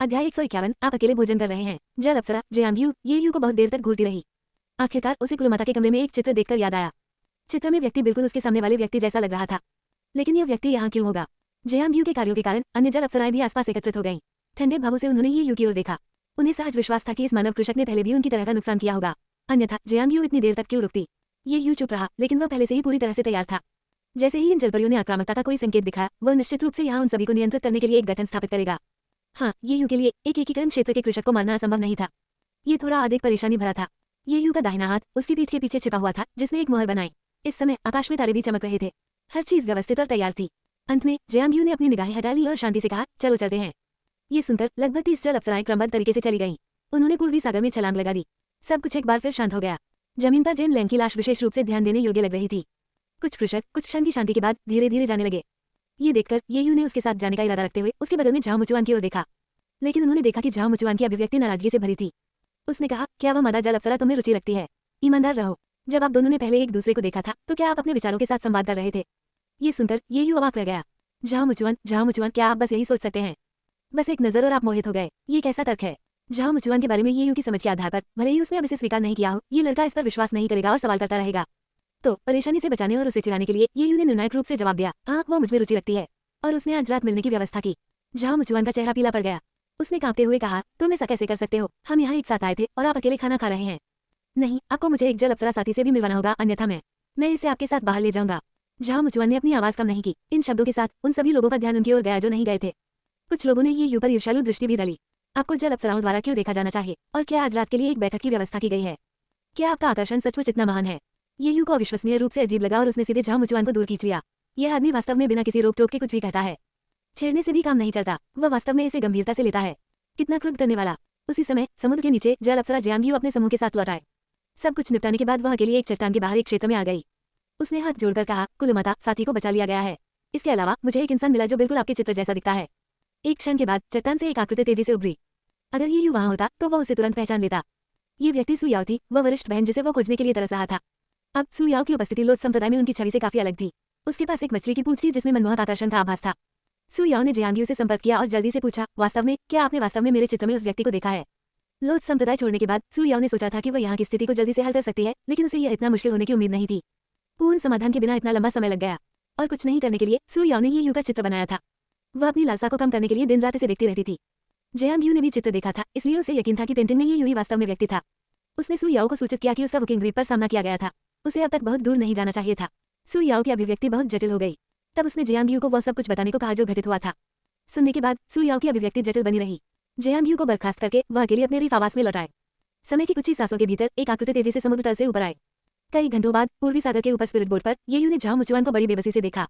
अध्याय 151। आप अकेले भोजन कर रहे हैं। जल अप्सरा जयांग्यू ये यू को बहुत देर तक घूरती रही। आखिरकार उसे कुलमाता के कमरे में एक चित्र देखकर याद आया। चित्र में व्यक्ति बिल्कुल उसके सामने वाले व्यक्ति जैसा लग रहा था। लेकिन यह व्यक्ति यहाँ क्यों होगा? जयांग्यू के कार्यों के कारण अन्य जल अप्सराएं भी आसपास एकत्रित हो गईं। ठंडे भावों से उन्होंने ये यू की ओर देखा। उन्हें सहज विश्वास था कि इस मानव कृषक ने पहले भी उनकी तरह का नुकसान किया होगा, अन्यथा जयांग्यू इतनी देर तक क्यों रुकती? ये यू चुप रहा, लेकिन वह पहले से ही पूरी तरह से तैयार था। जैसे ही इन जलपरियों ने आक्रामकता का कोई संकेत दिखाया, वह निश्चित रूप से यहाँ उन सभी को नियंत्रित करने के लिए एक गठन स्थापित करेगा। हाँ, ये यू के लिए एक एकीकरण क्षेत्र के कृषक को मारना असंभव नहीं था। ये थोड़ा अधिक परेशानी भरा था। ये यू का दाहिना हाथ उसकी पीठ के पीछे छिपा हुआ था, जिसने एक मुहर बनाई। इस समय आकाश में तारे भी चमक रहे थे। हर चीज व्यवस्थित और तैयार थी। अंत में जयांग्यू ने अपनी निगाहें हटा ली और शांति से कहा, चलो चलते हैं। ये सुनकर लगभग 30 जल अप्सराएं क्रमबद्ध तरीके से चली गईं। उन्होंने पूर्वी सागर में छलांग लगा दी। सब कुछ एक बार फिर शांत हो गया। जमीन पर जेन लैंग की लाश विशेष रूप से ध्यान देने योग्य लग रही थी। कुछ कृषक कुछ क्षण की शांति के बाद धीरे धीरे जाने लगे। ये देखकर ये यू ने उसके साथ जाने का इरादा रखते हुए उसके बगल में झाओ मुचुआन की ओर देखा। लेकिन उन्होंने देखा कि झाओ मुचुआन की अभिव्यक्ति नाराजगी से भरी थी। उसने कहा, क्या वह मादा जल अप्सरा तुम्हें रुचि रखती है? ईमानदार रहो। जब आप दोनों ने पहले एक दूसरे को देखा था तो क्या आप अपने विचारों के साथ संवाद कर रहे थे? ये सुनकर ये यू अवाक रह गया। झाओ मुचुआन, क्या आप बस यही सोच सकते हैं? बस एक नजर और आप मोहित हो गए। ये कैसा तर्क है? झाओ मुचुआन के बारे में ये यू की समझ के आधार पर भले ही उसने अब इसे स्वीकार नहीं किया हो, ये लड़का इस पर विश्वास नहीं करेगा और सवाल करता रहेगा। तो परेशानी से बचाने और उसे चिढ़ाने के लिए ये यू ने निर्णायक रूप से जवाब दिया, हाँ वो मुझमें रुचि रखती है और उसने आज रात मिलने की व्यवस्था की। झाओ मुचुआन का चेहरा पीला पड़ गया। उसने कांपते हुए कहा, तुम ऐसा कैसे कर सकते हो? हम यहाँ एक साथ आए थे और आप अकेले खाना खा रहे हैं। नहीं, आपको मुझे एक जल अप्सरा साथी से भी मिलवाना होगा, अन्यथा मैं इसे आपके साथ बाहर ले जाऊंगा। झाओ मुचुआन ने अपनी आवाज कम नहीं की। इन शब्दों के साथ उन सभी लोगों का ध्यान उनकी ओर गया जो नहीं गए थे। कुछ लोगों ने ये यू पर ईर्ष्यालु दृष्टि भी डाली। आपको जल अप्सराओं द्वारा क्यों देखा जाना चाहिए? और क्या आज रात के लिए एक बैठक की व्यवस्था की गई है? क्या आपका आकर्षण सचमुच इतना महान है? ये यू को अविश्वसनीय रूप से अजीब लगा और उसने सीधे झाओ मुचुआन को दूर खींच लिया। यह आदमी वास्तव में बिना किसी रोक टोक के कुछ भी कहता है। छेड़ने से भी काम नहीं चलता। वह वास्तव में इसे गंभीरता से लेता है। कितना क्रुद्ध करने वाला। उसी समय समुद्र के नीचे जल अप्सरा जयांग्यू अपने समूह के साथ लौट आए। सब कुछ निपटाने के बाद वह अकेली एक चट्टान के बाहर एक क्षेत्र में आ गई। उसने हाथ जोड़कर कहा, कुलमाता, साथी को बचा लिया गया है। इसके अलावा मुझे एक इंसान मिला जो बिल्कुल आपके चित्र जैसा दिखता है। एक क्षण के बाद चट्टान से एक आकृति तेजी से उभरी। अगर ये यू वहां होता तो वह उसे तुरंत पहचान लेता। ये व्यक्ति सु याओ थी, वह वरिष्ठ बहन जिसे वह खोजने के लिए तरस रहा था। अब सु याओ की उपस्थिति लोट संप्रदाय में उनकी छवि से काफी अलग थी। उसके पास एक मछली की पूंछ थी जिसमें मनमोहक आकर्षण का आभास था। सु याओ ने जयांग्यू से संपर्क किया और जल्दी से पूछा, वास्तव में क्या आपने वास्तव में मेरे चित्र में उस व्यक्ति को देखा है? लोट संप्रदाय छोड़ने के बाद सु याओ ने सोचा था कि वह यहाँ की स्थिति को जल्दी से हल कर सकती है, लेकिन उसे यह इतना मुश्किल होने की उम्मीद नहीं थी। पूर्ण समाधान के बिना इतना लंबा समय लग गया और कुछ नहीं करने के लिए सु याओ ने ये यू का चित्र बनाया था। वह अपनी लालसा को कम करने के लिए दिन रात इसे देखती रहती थी। जयांग्यू ने भी चित्र देखा था, इसलिए उसे यकीन था कि पेंटिंग में ये यू ही वास्तव में व्यक्ति था। उसने सु याओ को सूचित किया कि उसका बुकिंग ग्रीड पर सामना किया गया था। उसे अब तक बहुत दूर नहीं जाना चाहिए था। सु याओ की अभिव्यक्ति बहुत जटिल हो गई। तब उसने जयांग्यू को वह सब कुछ बताने को कहा जो घटित हुआ था। सुनने के बाद सु याओ की अभिव्यक्ति जटिल बनी रही। जयांग्यू को बर्खास्त करके वह अकेले अपने रीफ आवास में लौट आए। समय की कुछ ही सांसों के भीतर एक आकृति तेजी से समुद्र तल से ऊपर आए। कई घंटों बाद पूर्वी सागर के ऊपर स्पिरिट बोर्ड पर ये यू ने झाओ मुचुआन को बड़ी बेबसी से देखा।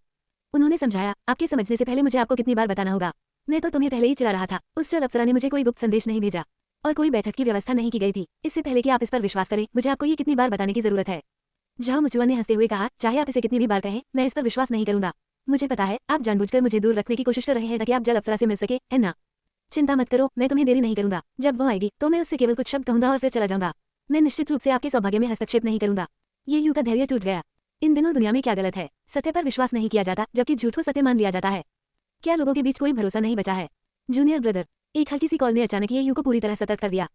उन्होंने समझाया, आपके समझने से पहले मुझे आपको कितनी बार बताना होगा? मैं तो तुम्हें पहले ही चिढ़ा रहा था। उस जल अप्सरा ने मुझे कोई गुप्त संदेश नहीं भेजा और कोई बैठक की व्यवस्था नहीं की गई थी। इससे पहले कि आप इस पर विश्वास करें, मुझे आपको ये कितनी बार बताने की जरूरत है? झाओ मुचुआन ने हंसते हुए कहा, चाहे आप इसे कितनी भी बार कहें, मैं इस पर विश्वास नहीं करूंगा। मुझे पता है आप जानबूझकर मुझे दूर रखने की कोशिश कर रहे हैं ताकि आप जल अप्सरा से मिल सके, है ना? चिंता मत करो, मैं तुम्हें देरी नहीं करूंगा। जब वो आएगी तो मैं उससे केवल कुछ शब्द कहूंगा और फिर चला जाऊंगा। मैं निश्चित रूप से आपके सौभाग्य में हस्तक्षेप नहीं करूंगा। ये यू का धैर्य टूट गया। इन दिनों दुनिया में क्या गलत है? सत्य पर विश्वास नहीं किया जाता, जबकि झूठ को सत्य मान लिया जाता है। क्या लोगों के बीच कोई भरोसा नहीं बचा है? जूनियर ब्रदर, एक हल्की सी कॉल ने अचानक ये यू को पूरी तरह सतर्क कर दिया।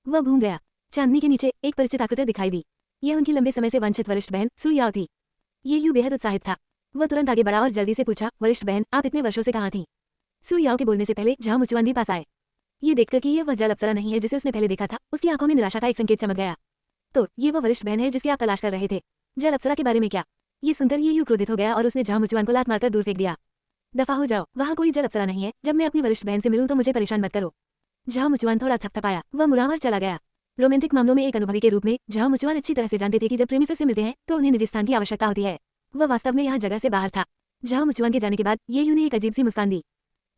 वह घूम गया। चांदनी के नीचे एक परिचित आकृति दिखाई दी। यह उनकी लंबे समय से वांछित वरिष्ठ बहन सु याओ थी। ये यू बेहद उत्साहित था। वह तुरंत आगे बढ़ा और जल्दी से पूछा, वरिष्ठ बहन, आप इतने वर्षों से कहाँ थी? सु याओ के बोलने से पहले झाओ मुचुआन भी पास आए। ये देखकर कि यह वह जल अप्सरा नहीं है जिसे उसने पहले देखा था, उसकी आंखों में निराशा का एक संकेत चमक गया। तो ये वह वरिष्ठ बहन है जिसकी आप तलाश कर रहे थे? जल अप्सरा के बारे में क्या? ये सुनकर ये यू क्रोधित हो गया और उसने झाओ मुचुआन को लात मारकर दूर फेंक दिया। दफा हो जाओ, वहाँ कोई जल अप्सरा नहीं है। जब मैं अपनी वरिष्ठ बहन से मिलूं तो मुझे परेशान मत करो। झाओ मुचुआन थोड़ा थपथपाया। वह मुड़ा और चला गया। रोमांटिक मामलों में एक अनुभवी के रूप में झाओ मुचुआन अच्छी तरह से जानते थे कि जब प्रेमी फिर से मिलते हैं तो उन्हें निजी स्थान की आवश्यकता होती है। वह वास्तव में यहाँ जगह से बाहर था। झाओ मुचुआन के जाने के बाद ये यू ने एक अजीब सी मुस्कान दी।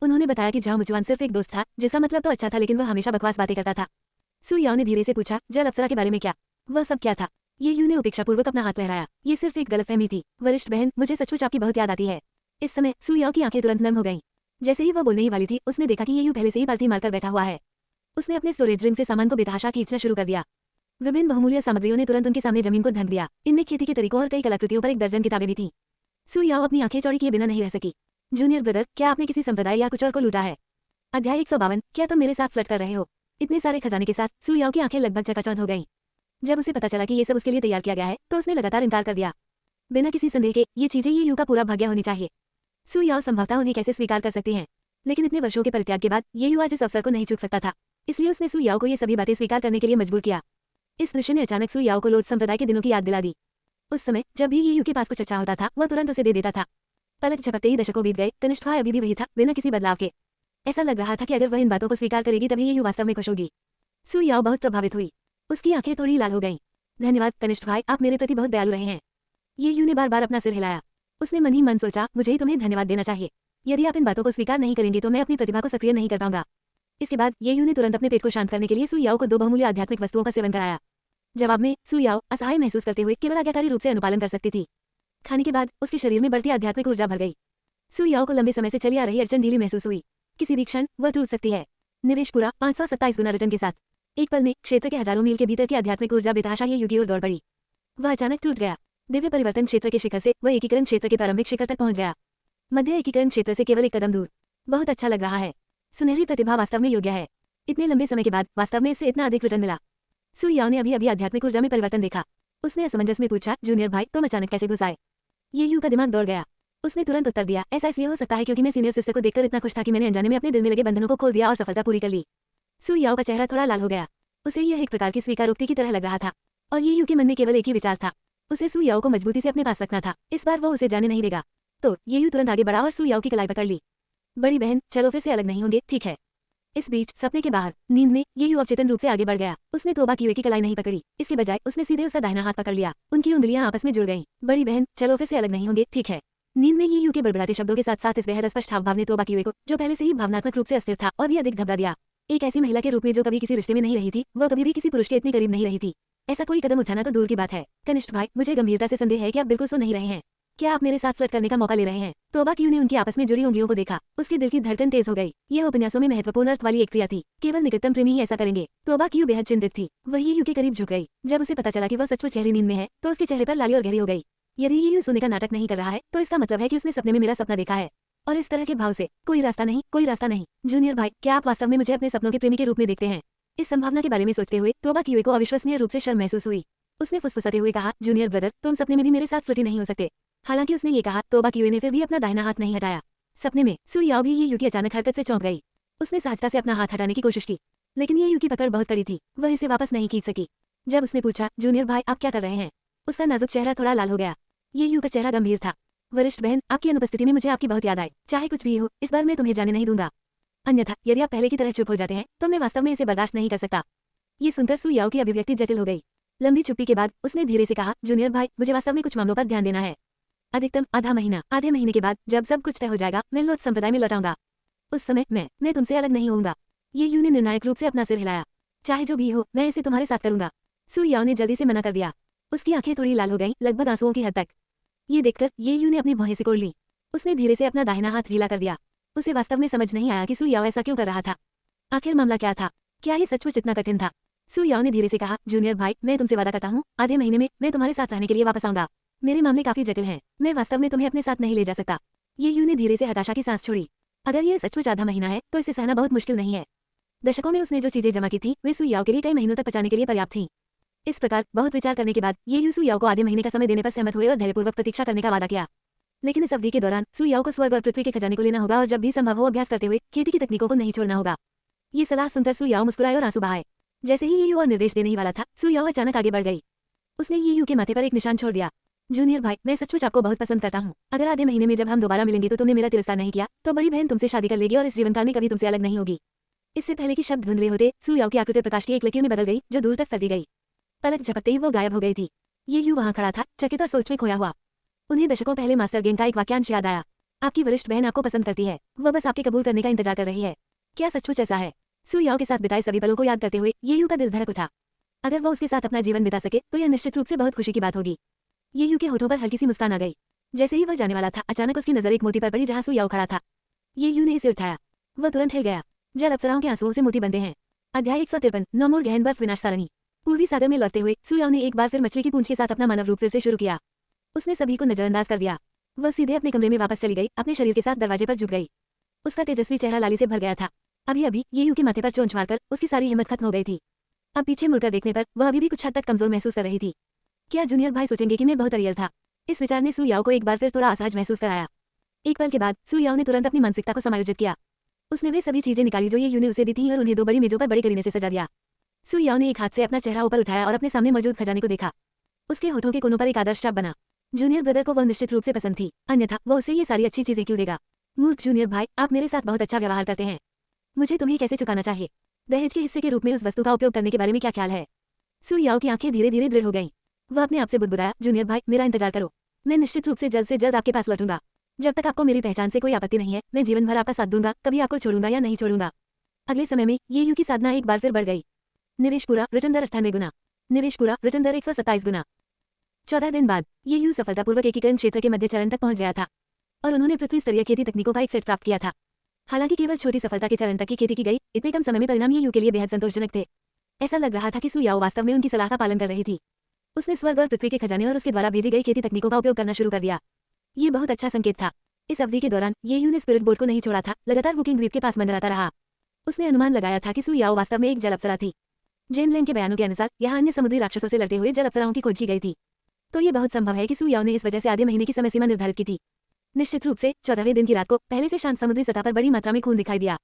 उन्होंने बताया कि झाओ मुचुआन सिर्फ एक दोस्त था, जिसका मतलब तो अच्छा था, लेकिन वह हमेशा बकवास बातें करता था। सु याओ ने धीरे से पूछा, जल अप्सरा के बारे में क्या? वह सब क्या था? ये यू ने उपेक्षापूर्वक अपना हाथ लहराया। ये सिर्फ एक गलतफहमी थी। वरिष्ठ बहन, मुझे सचमुच आपकी बहुत याद आती है। इस समय सु याओ की आंखें तुरंत नर्म हो गईं। जैसे ही वह बोलने ही वाली थी, उसने देखा कि ये यू पहले से ही पालथी मारकर बैठा हुआ है। उसने अपने स्टोरेज रिंग से सामान को बेतहाशा खींचना शुरू कर दिया। विभिन्न बहुमूल्य सामग्रियों ने तुरंत उनके सामने जमीन को ढक दिया। इनमें खेती के तरीकों और कई कलाकृतियों पर एक दर्जन किताबें भी थीं। सु याओ अपनी आंखें चौड़ी किए बिना नहीं रह सकी। जूनियर ब्रदर, क्या आपने किसी संप्रदाय या कुछ और को लूटा है? अध्याय 152। क्या तुम मेरे साथ फ्लर्ट कर रहे हो? इतने सारे खजाने के साथ सू याओ की आंखें लगभग चकाचौंध हो गईं। जब उसे पता चला कि ये सब उसके लिए तैयार किया गया है तो उसने लगातार इनकार कर दिया। बिना किसी संदेह के ये चीजें ये यू का पूरा भाग्य होनी चाहिए। सू याओ संभवतः उन्हें कैसे स्वीकार कर सकती हैं, लेकिन इतने वर्षों के परित्याग के बाद ये यू आज इस अवसर को नहीं चूक सकता था, इसलिए उसने सू याओ को ये सभी बातें स्वीकार करने के लिए मजबूर किया। इस दृश्य ने अचानक सू याओ को लोड संप्रदाय के दिनों की याद दिला दी। उस समय जब भी ये यू के पास कुछ अच्छा होता था वह तुरंत उसे दे देता था। पलक झपकते ही दशकों बीत गए, कनिष्ठ भाई अभी भी वही था, बिना किसी बदलाव के। ऐसा लग रहा था कि अगर वह इन बातों को स्वीकार करेगी तभी ये यू वास्तव में खुश होगी। सू याओ बहुत प्रभावित हुई, उसकी आंखें थोड़ी लाल हो गईं। धन्यवाद कनिष्ठ भाई, आप मेरे प्रति बहुत दयालु रहे हैं। ये यू ने बार बार अपना सिर हिलाया। उसने मन ही मन सोचा, मुझे ही तुम्हें धन्यवाद देना चाहिए। यदि आप इन बातों को स्वीकार नहीं करेंगे तो मैं अपनी प्रतिभा को सक्रिय नहीं कर पाऊंगा। इसके बाद ये यू ने तुरंत अपने पेट को शांत करने के लिए सू याओ को 2 बहुमूल्य आध्यात्मिक वस्तुओं का सेवन कराया। जवाब में सू याओ असहाय महसूस करते हुए केवल आज्ञाकारी रूप से अनुपालन कर सकती थी। खाने के बाद उसके शरीर में बढ़ती आध्यात्मिक ऊर्जा भर गई। सू याओ को लंबे समय से चली आ रही अड़चन ढीली महसूस हुई। किसी भी क्षण वह टूट सकती है। निवेश पूरा 527 गुना रिटर्न के साथ। एक पल में क्षेत्र के हजारों मील के भीतर की आध्यात्मिक ऊर्जा बेतहाशा ये यू की ओर दौड़ पड़ी। वह अचानक टूट गया। दिव्य परिवर्तन क्षेत्र के शिखर से वह एकीकरण क्षेत्र के प्रारंभिक शिखर तक पहुंच गया। मध्य एकीकरण क्षेत्र से केवल एक कदम दूर। बहुत अच्छा लग रहा है। सुनहरी प्रतिभा वास्तव में योग्य है। इतने लंबे समय के बाद वास्तव में इससे इतना अधिक रिटर्न मिला। सू याओ ने अभी आध्यात्मिक ऊर्जा में परिवर्तन देखा। उसने असमंजस में पूछा, जूनियर भाई तुम अचानक कैसे घुस आए? ये यू का दिमाग दौड़ गया। उसने तुरंत उत्तर दिया, ऐसा इसलिए हो सकता है क्योंकि मैं सीनियर सिस्टर को देखकर इतना खुश था कि मैंने अनजाने में अपने दिल में लगे बंधनों को खोल दिया और सफलता पूरी कर ली। सू याओ का चेहरा थोड़ा लाल हो गया। उसे यह एक प्रकार की स्वीकारोक्ति की तरह लग रहा था, और ये यू के मन में केवल एक ही विचार था, उसे सू याओ को मजबूती से अपने पास रखना था। इस बार वो उसे जाने नहीं देगा। तो ये यू तुरंत आगे बढ़ा और सू याओ की कलाई पकड़ ली। बड़ी बहन, चलो फिर से अलग नहीं होंगे, ठीक है? इस बीच सपने के बाहर नींद में ये यू अवचेतन रूप से आगे बढ़ गया। उसने तोबा किए की कलाई नहीं पकड़ी, इसके बजाय उसने सीधे उसका दाहिना हाथ पकड़ लिया। उनकी उंगलियां आपस में जुड़ गईं। बड़ी बहन, चलो फिर से अलग नहीं होंगे, ठीक है? नींद में ये यू के बड़बड़ाते शब्दों के साथ साथ इस बेहद स्पष्ट हावभाव ने तोबा किए को, जो पहले से ही भावनात्मक रूप से अस्थिर था, और भी अधिक घबरा दिया। एक ऐसी महिला के रूप में जो कभी किसी रिश्ते में नहीं रही थी, वह कभी भी किसी पुरुष के इतनी करीब नहीं रही थी। ऐसा कोई कदम उठाना तो दूर की बात है। कनिष्ठ भाई, मुझे गंभीरता से संदेह है कि आप बिल्कुल सो नहीं रहे हैं। क्या आप मेरे साथ फ्लर्ट करने का मौका ले रहे हैं? तोबा क्यू ने उनकी आपस में जुड़ी उंगलियों को देखा। उसके दिल की धड़कन तेज हो गई। यह उपन्यासों में महत्वपूर्ण अर्थ वाली एक क्रिया थी। केवल निकटतम प्रेमी ही ऐसा करेंगे। तोबा क्यू बेहद चिंतित थी। वही यू के करीब झुक गई। जब उसे पता चला कि वह सचमुच गहरी नींद में है तो उसके चेहरे पर लाली और गहरी हो गई। यदि ये यू सोने का नाटक नहीं कर रहा है तो इसका मतलब है कि उसने सपने में मेरा सपना देखा है, और इस तरह के भाव से कोई रास्ता नहीं, कोई रास्ता नहीं। जूनियर भाई, क्या आप वास्तव में मुझे अपने सपनों के प्रेमी के रूप में देखते हैं? इस संभावना के बारे में सोचते हुए तोबा क्यू को अविश्वसनीय रूप से शर्म महसूस हुई। उसने फुसफुसाते हुए कहा, जूनियर ब्रदर, तुम सपने में भी मेरे साथ फ्लर्टी नहीं हो सकते। हालांकि उसने ये कहा, तोबा क्यू ने फिर भी अपना दाहिना हाथ नहीं हटाया। सपने में सू याओ भी ये यू की अचानक हरकत से चौंक गई। उसने सहजता से अपना हाथ हटाने की कोशिश की, लेकिन ये यू की पकड़ बहुत कड़ी थी। वह इसे वापस नहीं खींच सकी। जब उसने पूछा, जूनियर भाई आप क्या कर रहे हैं, उसका नाजुक चेहरा थोड़ा लाल हो गया। ये यू का चेहरा गंभीर था। वरिष्ठ बहन, आपकी अनुपस्थिति में मुझे आपकी बहुत याद आई। चाहे कुछ भी हो, इस बार मैं तुम्हें जाने नहीं दूंगा। अन्यथा यदि आप पहले की तरह चुप हो जाते हैं तो मैं वास्तव में इसे बर्दाश्त नहीं कर सकता। ये सुनकर सू याओ की अभिव्यक्ति जटिल हो गई। लंबी चुप्पी के बाद उसने धीरे से कहा, जूनियर भाई, मुझे वास्तव में कुछ मामलों पर ध्यान देना है। अधिकतम आधा महीना, आधे महीने के बाद जब सब कुछ तय हो जाएगा मैं लोट संप्रदाय में लौटाऊंगा। उस समय मैं तुमसे अलग नहीं होऊंगा। ये यू ने निर्णायक रूप से अपना सिर हिलाया। चाहे जो भी हो, मैं इसे तुम्हारे साथ करूंगा। सू याओ ने जल्दी से मना कर दिया। उसकी आंखें थोड़ी लाल हो गईं, लगभग आंसुओं की हद तक। ये देखकर ये यू ने अपनी भौहें सिकोड़ ली। उसने धीरे से अपना दाहिना हाथ ढीला कर दिया। उसे वास्तव में समझ नहीं आया कि सू याओ ऐसा क्यों कर रहा था। आखिर मामला क्या था? क्या ये सचमुच इतना कठिन था? सू याओ ने धीरे से कहा, जूनियर भाई, मैं तुमसे वादा करता हूँ, आधे महीने में मैं तुम्हारे साथ रहने के लिए वापस आऊंगा। मेरे मामले काफी जटिल हैं, मैं वास्तव में तुम्हें अपने साथ नहीं ले जा सकता। ये यू ने धीरे से हताशा की सांस छोड़ी। अगर ये सचमुच आधा महीना है तो इसे सहना बहुत मुश्किल नहीं है। दशकों में उसने जो चीजें जमा की थी वे सू याओ के लिए कई महीनों तक पचाने के लिए पर्याप्त थीं। इस प्रकार बहुत विचार करने के बाद ये यू सू याओ को आधे महीने का समय देने पर सहमत हुए और धैर्यपूर्वक प्रतीक्षा करने का वादा किया। लेकिन इस अवधि के दौरान सू याओ को स्वर्ग और पृथ्वी के खजाने को लेना होगा और जब भी संभव हो अभ्यास करते हुए खेती की तकनीकों को नहीं छोड़ना होगा। ये सलाह सुनकर सू याओ मुस्कुराए और आंसू बहाए। जैसे ही ये यू और निर्देश देने ही वाला था, सू याओ अचानक आगे बढ़ गई। उसने ये यू के माथे पर एक निशान छोड़ दिया। जूनियर भाई, मैं सचमुच आपको बहुत पसंद करता हूँ। अगर आधे महीने में जब हम दोबारा मिलेंगे तो तुमने मेरा तिरस्कार नहीं किया तो बड़ी बहन तुमसे शादी कर लेगी और इस जीवनकाल में कभी तुमसे अलग नहीं होगी। इससे पहले कि शब्द धुंधले होते, सू याओ की आकृति प्रकाश की एक लकीर में बदल गई जो दूर तक फैलती गई। पलक झपकते ही वो गायब हो गई थी। ये यू वहां खड़ा था, चकित और सोच में खोया हुआ। उन्हें दशकों पहले मास्टर गेम का एक वाक्यांश याद आया। आपकी वरिष्ठ बहन आपको पसंद करती है, वह बस आपके कबूल करने का इंतजार कर रही है। क्या सचमुच ऐसा है? सू याओ के साथ बिताए सभी पलों को याद करते हुए ये यू का दिल धड़क उठा। अगर वो उसके साथ अपना जीवन बिता सके तो यह निश्चित रूप से बहुत खुशी की बात होगी। ये यू के होठों पर हल्की सी मुस्कान आ गई। जैसे ही वह जाने वाला था, अचानक उसकी नजर एक मोती पर पड़ी जहां सू याओ खड़ा था। ये यू ने इसे उठाया। वह तुरंत हिल गया। जल अप्सराओं के आंसुओं से मोती बनते हैं। अध्याय 153। नौमूर गहन बर्फ विनाश सारणी। पूर्वी सागर में लौटते हुए सू याओ ने एक बार फिर मछली की पूंछ के साथ अपना मानव रूप फिर से शुरू किया। उसने सभी को नजरअंदाज कर दिया। वह सीधे अपने कमरे में वापस चली गई, अपने शरीर के साथ दरवाजे पर झुक गई। उसका तेजस्वी चेहरा लाली से भर गया था। अभी अभी ये यू के माथे पर चोंच मारकर उसकी सारी हिम्मत खत्म हो गई थी। अब पीछे मुड़कर देखने पर वह अभी भी कुछ हद तक कमजोर महसूस कर रही थी। क्या जूनियर भाई सोचेंगे कि मैं बहुत रियल था? इस विचार ने सू याओ को एक बार फिर थोड़ा असहज महसूस कराया। एक पल के बाद सू याओ ने तुरंत अपनी मानसिकता को समायोजित किया। उसने वे सभी चीजें निकाली जो ये यू ने उसे दी थी और उन्हें 2 बड़ी मेजों पर बड़े करीने से सजा दिया। सू याओ ने एक हाथ से अपना चेहरा ऊपर उठाया और अपने सामने मौजूद खजाने को देखा। उसके होठों के कोनों पर एक आदर्श छाप बना। जूनियर ब्रदर को वह निश्चित रूप से पसंद थी, अन्यथा वह उसे ये सारी अच्छी चीजें क्यों देगा? मूर्ख जूनियर भाई, आप मेरे साथ बहुत अच्छा व्यवहार करते हैं। मुझे तुम्हें कैसे चुकाना चाहिए? दहेज के हिस्से के रूप में उस वस्तु का उपयोग करने के बारे में क्या ख्याल है? सू याओ की आंखें धीरे धीरे दृढ़ हो गईं। वह अपने आप से बुदबुदाया, जूनियर भाई, मेरा इंतजार करो। मैं निश्चित रूप से जल्द आपके पास लौटूंगा। जब तक आपको मेरी पहचान से कोई आपत्ति नहीं है, मैं जीवन भर आपका साथ दूंगा, कभी आपको छोड़ूंगा या नहीं छोड़ूंगा। अगले समय में ये यू की साधना एक बार फिर बढ़ गई। निवेश पूरा, रिटर्न दर 98 गुना। निवेश पूरा, रिटर्न दर 127 गुना। 14 दिन बाद ये यू सफलतापूर्वक एकीकरण क्षेत्र के मध्य चरण तक पहुंच गया था और उन्होंने पृथ्वी स्तरीय खेती तकनीकों का एक सेट प्राप्त किया था। हालांकि केवल छोटी सफलता के चरण तक की खेती की गई, इतने कम समय में परिणाम ये यू के लिए बेहद संतोषजनक थे। ऐसा लग रहा था कि सू याओ वास्तव में उनकी सलाह का पालन कर रही थी। उसने स्वर्ग और पृथ्वी के खजाने और उसके द्वारा भेजी गई खेती तकनीकों का उपयोग करना शुरू कर दिया। ये बहुत अच्छा संकेत था। इस अवधि के दौरान ये यू ने स्पिरिट बोर्ड को नहीं छोड़ा था, लगातार बुकिंग द्वीप के पास मंडराता रहा। उसने अनुमान लगाया था कि सू याओ वास्तव में एक जल अप्सरा थी। जेन लेंग के बयानों के अनुसार यहाँ अन्य समुद्री राक्षसों से लड़ते हुए जल अप्सराओं की खोज की गई थी। तो ये बहुत संभव है कि सू याओ ने इस वजह से आधे महीने की समय सीमा निर्धारित की थी। निश्चित रूप से 14वें दिन की रात को पहले से शांत समुद्री सतह पर बड़ी मात्रा में खून दिखाई दिया।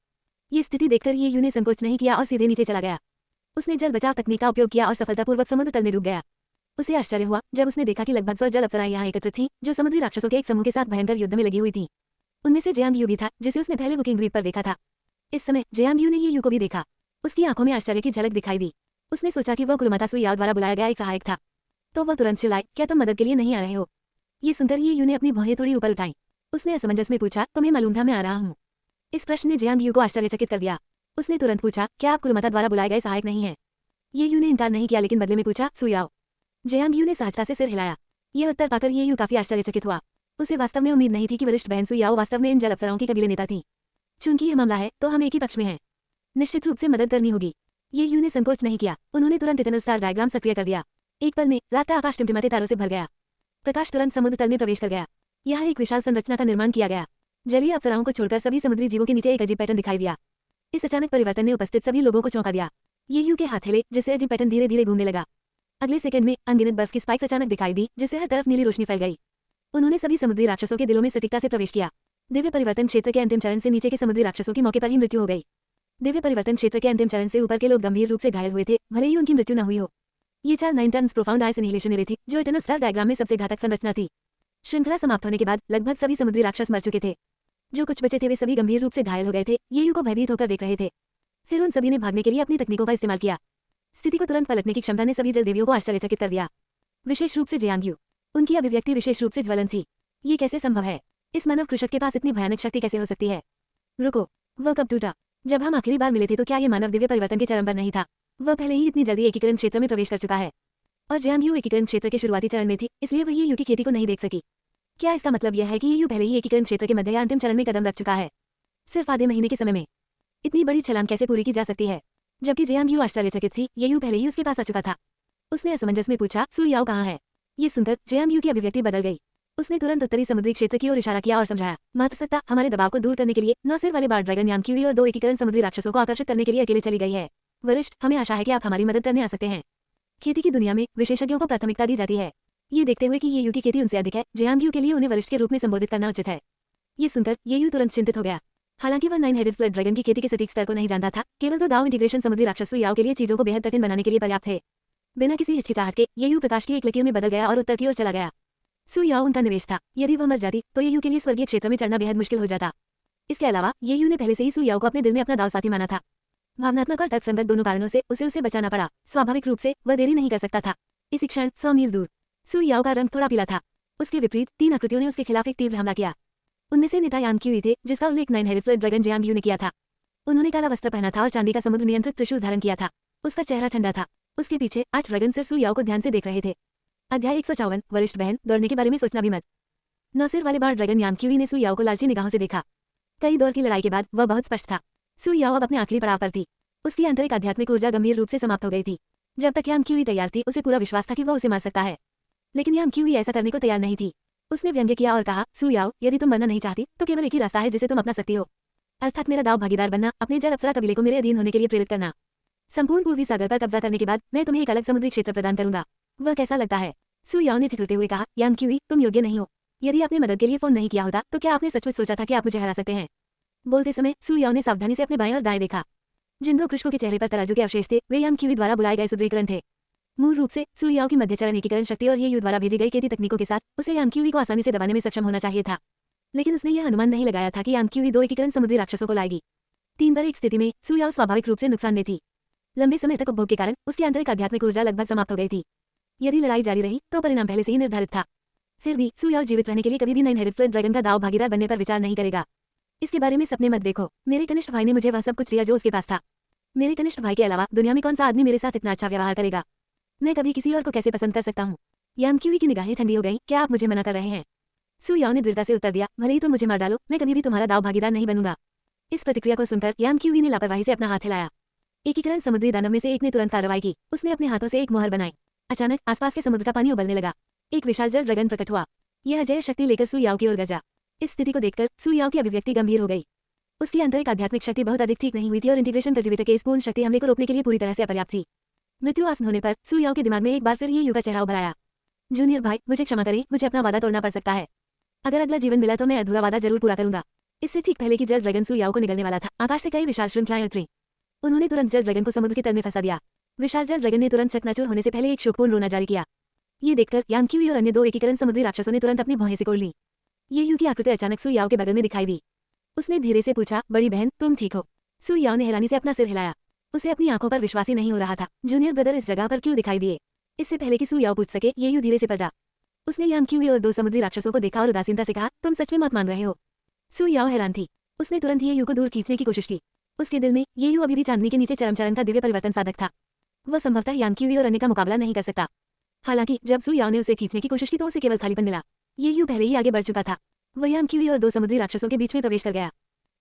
ये स्थिति देखकर ये यू ने संकोच नहीं किया और सीधे नीचे चला गया। उसने जल बचाव तकनीक का उपयोग किया और सफलतापूर्वक समुद्र तल में डूब गया। उसे आश्चर्य हुआ जब उसने देखा कि लगभग 100 जल अप्सराएं यहाँ एकत्रित थीं, जो समुद्री राक्षसों के एक समूह के साथ भयंकर युद्ध में लगी हुई थीं। उनमें से जयांग यू भी था, जिसे उसने पहले बुकिंग द्वीप पर देखा था। इस समय जयांग यू ने ये यू को भी देखा। उसकी आंखों में आश्चर्य की झलक दिखाई दी। उसने सोचा कि वह कुलमाता सू याओ द्वारा बुलाया गया एक सहायक था। तो वह तुरंत चिल्लाई, क्या तुम मदद के लिए नहीं आ रहे हो? ये सुनकर ये यू ने अपनी भौहें थोड़ी ऊपर उठाई। उसने असमंजस में पूछा, तुम्हें मालूम था मैं आ रहा हूँ? इस प्रश्न ने जयांग यू को आश्चर्यचकित कर दिया। उसने तुरंत पूछा, क्या आप कुलमाता द्वारा बुलाए गए सहायक नहीं है? ये यू ने इनकार नहीं किया, लेकिन बदले में पूछा, सू याओ? जयांग यू ने सहजता से सिर हिलाया। यह उत्तर पाकर ये यू काफी आश्चर्यचकित हुआ। उसे वास्तव में उम्मीद नहीं थी कि वरिष्ठ बहन सू याओ वास्तव में इन जल अप्सराओं की कबीले नेता थी। चूंकि यह मामला है तो हम एक ही पक्ष में हैं। निश्चित रूप से मदद करनी होगी। ये यू ने संकोच नहीं किया। उन्होंने तुरंत इटर्नल स्टार डायग्राम सक्रिय कर दिया। एक पल में रात का आकाश टिमटिमाते तारों से भर गया। प्रकाश तुरंत समुद्र तल में प्रवेश कर गया। यहाँ एक विशाल संरचना का निर्माण किया गया। जलीय अप्सराओं को छोड़कर सभी समुद्री जीवों के नीचे एक अजीब पैटर्न दिखाई दिया। इस अचानक परिवर्तन ने उपस्थित सभी लोगों को चौंका दिया। ये यू के हाथ हिले, जिससे अजीब पैटर्न धीरे धीरे घूमने लगा। अगले सेकंड में अनगिनत बर्फ की स्पाइक्स अचानक दिखाई दी, जिससे हर तरफ नीली रोशनी फैल गई। उन्होंने सभी समुद्री राक्षसों के दिलों में सटीकता से प्रवेश किया। दिव्य परिवर्तन क्षेत्र के अंतिम चरण से नीचे के समुद्री राक्षसों की मौके पर ही मृत्यु हो गई। दिव्य परिवर्तन क्षेत्र के अंतिम चरण से ऊपर के लोग गंभीर रूप से घायल हुए थे, भले ही उनकी मृत्यु न हुई हो। ये 4 9 tons profound ice inhalation array थी, जो इटर्नल स्टार डायग्राम में सबसे घातक संरचना थी। श्रृंखला समाप्त होने के बाद लगभग सभी समुद्री राक्षस मर चुके थे। जो कुछ बचे थे वे सभी गंभीर रूप से घायल हो गए थे। ये यू को भयभीत होकर देख रहे थे। फिर उन सभी ने भागने के लिए अपनी तकनीकों का इस्तेमाल किया। स्थिति को तुरंत पलटने की क्षमता ने सभी जल देवियों को आश्चर्यचकित कर दिया, विशेष रूप से जयांग यू। उनकी अभिव्यक्ति विशेष रूप से ज्वलंत थी। ये कैसे संभव है? इस मानव कृषक के पास इतनी भयानक शक्ति कैसे हो सकती है? रुको, वह कब टूटा? जब हम आखिरी बार मिले थे तो क्या ये मानव दिव्य परिवर्तन के चरम पर नहीं था? वह पहले ही इतनी जल्दी एकीकरण क्षेत्र में प्रवेश कर चुका है। और जयांग यू एकीकरण क्षेत्र के शुरुआती चरण में थी, इसलिए वह ये यू की खेती को नहीं देख सकी। क्या इसका मतलब यह है कि ये यू पहले ही एकीकरण क्षेत्र के मध्य या अंतिम चरण में कदम रख चुका है? सिर्फ आधे महीने के समय में इतनी बड़ी छलांग कैसे पूरी की जा सकती है? जबकि जयांग यू आश्चर्यचकित थी, ये यू पहले ही उसके पास आ चुका था। उसने असमंजस में पूछा, सू याओ कहाँ है? ये सुनकर जयांग यू की अभिव्यक्ति बदल गई। उसने तुरंत उत्तरी समुद्री क्षेत्र की ओर इशारा किया और समझाया, मातृसत्ता हमारे दबाव को दूर करने के लिए 9 सिर वाले बार ड्रैगन यांग क्यूई और 2 एकीकरण समुद्री राक्षसों को आकर्षित करने के लिए अकेले चली गई है। वरिष्ठ, हमें आशा है कि आप हमारी मदद करने आ सकते हैं। खेती की दुनिया में विशेषज्ञों को प्राथमिकता दी जाती है। ये देखते हुए कि ये यू की खेती उनसे अधिक है, जयांग यू के लिए उन्हें वरिष्ठ के रूप में संबोधित करना उचित है। ये सुनकर ये यू तुरंत चिंतित हो गया। हालांकि वह 9 हेडेड फ्लड ड्रैगन की खेती के सटीक स्तर को नहीं जानता था, केवल तो दाव इंटीग्रेशन समुद्री राक्षस सू याओ के लिए चीजों को बेहद कठिन बनाने के लिए पर्याप्त थे। बिना किसी हिचकिचाहट के ये यू प्रकाश की एक लकीर में बदल गया और उत्तर की ओर चला गया। सू याओ उनका निवेश था। यदि वह मर जाती तो ये यू के लिए स्वर्गीय क्षेत्र में चढ़ना बेहद मुश्किल हो जाता। इसके अलावा ये यू ने पहले से ही सू याओ को अपने दिल में अपना दाव साथी माना था। भावनात्मक और तर्कसंगत दोनों कारणों से उसे बचाना पड़ा। स्वाभाविक रूप से वह देरी नहीं कर सकता था। इसी क्षण 100 मील दूर सू याओ का रंग थोड़ा पीला था। उसके विपरीत 3 आकृतियों ने उसके खिलाफ एक तीव्र हमला किया। उनमें से नेता यांग क्यूई थे, जिसका उल्लेख 9 हेडेड फ्लड ड्रैगन जयांग यू ने किया था। उन्होंने काला वस्त्र पहना था और चांदी का समुद्र नियंत्रित त्रिशूल धारण किया था। उसका चेहरा ठंडा था। उसके पीछे 8 ड्रैगन सिर सू याओ को ध्यान से देख रहे थे। अध्याय 154 वरिष्ठ बहन, दौड़ने के बारे में सोचना भी मत। 9 सिर वाले बार ड्रैगन यांग क्यूई ने सू याओ को लालची निगाहों से देखा। कई दौर की लड़ाई के बाद वह बहुत स्पष्ट था। सू याओ अब अपने आखिरी पड़ाव पर थी। उसकी आंतरिक आध्यात्मिक ऊर्जा गंभीर रूप से समाप्त हो गई थी। जब तक यांग क्यूई तैयार थी, उसे पूरा विश्वास था कि वह उसे मार सकता है। लेकिन यांग क्यूई ऐसा करने को तैयार नहीं थी। उसने व्यंग्य किया और कहा, सू याओ, यदि तुम मरना नहीं चाहती तो केवल एक ही रास्ता है जिसे तुम अपना सकती हो। अर्थात मेरा दाव भागीदार बनना, अपने जल अप्सरा कबीले को मेरे अधीन होने के लिए प्रेरित करना। संपूर्ण पूर्वी सागर पर कब्जा करने के बाद मैं तुम्हें एक अलग समुद्री क्षेत्र प्रदान करूंगा। वह कैसा लगता है? सु याओ ने ठिठुरते हुए कहा, यान क्यूई, तुम योग्य नहीं हो। यदि आपने मदद के लिए फोन नहीं किया होता तो क्या आपने सचमुच सोचा था कि आप मुझे हरा सकते हैं? बोलते समय सु याओ ने सावधानी से अपने बाएं और दाएं देखा। जिन दो कृषकों के चेहरे पर तराजू के अवशेष थे वे यान क्यूई द्वारा बुलाए गए सुदृढ़ीकरण थे। मूल रूप से सु याओ की मध्यचरण एकीकरण शक्ति और ये यू द्वारा भेजी गई खेती तकनीकों के साथ उसे यान क्यूई को आसानी से दबाने में सक्षम होना चाहिए था। लेकिन उसने यह अनुमान नहीं लगाया था कि यान क्यूई दो एकीकरण समुद्री राक्षसों को लाएगी। 3 पर एक स्थिति में सु याओ स्वाभाविक रूप से नुकसान में थी। लंबे समय तक उपभोग के कारण उसकी आंतरिक आध्यात्मिक ऊर्जा लगभग समाप्त हो गई थी। यदि लड़ाई जारी रही तो परिणाम पहले से ही निर्धारित था। फिर भी सु याओ जीवित रहने के लिए कभी भी 9 हेरिफ्लेड ड्रैगन का दाव भागीदार बनने पर विचार नहीं करेगा। इसके बारे में सपने मत देखो। मेरे कनिष्ठ भाई ने मुझे वह सब कुछ दिया जो उसके पास था। मेरे कनिष्ठ भाई के अलावा दुनिया में कौन सा आदमी मेरे साथ इतना अच्छा व्यवहार करेगा? मैं कभी किसी और को कैसे पसंद कर सकता हूँ? यान क्यूई की निगाहें ठंडी हो गईं। क्या आप मुझे मना कर रहे हैं? सु याओ ने दृढ़ता से उत्तर दिया, भले ही तुम मुझे मार डालो, मैं कभी भी तुम्हारा दाव भागीदार नहीं बनूंगा। इस प्रतिक्रिया को सुनकर यान क्यूई ने लापरवाही से अपना हाथ हिलाया। एकीकरण समुद्री दानव में से एक ने तुरंत कार्रवाई की। उसने अपने हाथों से एक मोहर बनाई। अचानक आसपास के समुद्र का पानी उबलने लगा। एक विशाल जल ड्रैगन प्रकट हुआ। यह अजय शक्ति लेकर सु याओ की ओर गरजा। इस स्थिति को देखकर सु याओ की अभिव्यक्ति गंभीर हो गई। उसकी आंतरिक आध्यात्मिक शक्ति बहुत अधिक ठीक नहीं हुई थी और इंटीग्रेशन कल्टीवेटर के इस पूर्ण शक्ति हमले को रोकने के लिए पूरी तरह से अपर्याप्त थी। मृत्यु आसन होने पर सु याओ के दिमाग में एक बार फिर ये यू का चेहरा उभर आया। जूनियर भाई, मुझे क्षमा करें, मुझे अपना वादा तोड़ना पड़ सकता है। अगर अगला जीवन मिला तो मैं अधूरा वादा जरूर पूरा करूंगा। इससे ठीक पहले कि जल ड्रैगन सु याओ को निगलने वाला था, आकाश से कई विशाल श्रृंखलाएं उतरी। उन्होंने तुरंत जल ड्रैगन को समुद्र के तल में फंसा दिया। विशाल जल ड्रैगन ने तुरंत चकनाचूर होने से पहले एक शोकपूर्ण रोना जारी किया। ये देखकर यान क्यूई और अन्य 2 एकीकरण समुद्री राक्षसों ने तुरंत अपनी भौहें सिकोड़ ली। ये यू की आकृति अचानक सु याओ के बगल में दिखाई दी। उसने धीरे से पूछा, बड़ी बहन, तुम ठीक हो? सु याओ ने हैरानी से अपना सिर हिलाया। उसे अपनी आंखों पर विश्वास ही नहीं हो रहा था। जूनियर ब्रदर इस जगह पर क्यों दिखाई दिए? इससे पहले कि सु याओ पूछ सके, ये यू धीरे से पलटा। उसने यान क्यूई और 2 समुद्री राक्षसों को देखा और उदासीनता से कहा, तुम सच में मत मान रहे हो? सु याओ हैरान थी। उसने तुरंत ये यू को दूर खींचने की कोशिश की। उसके दिल में ये यू अभी भी चांदनी के नीचे चरम चरण का दिव्य परिवर्तन साधक था। वह संभवतः यान क्यूई और अन्य का मुकाबला नहीं कर सकता। हालांकि जब सु याओ ने उसे खींचने की कोशिश की तो उसे केवल खालीपन मिला। ये यू पहले ही आगे बढ़ चुका था। वह यान क्यूई और 2 समुद्री राक्षसों के बीच में प्रवेश कर गया।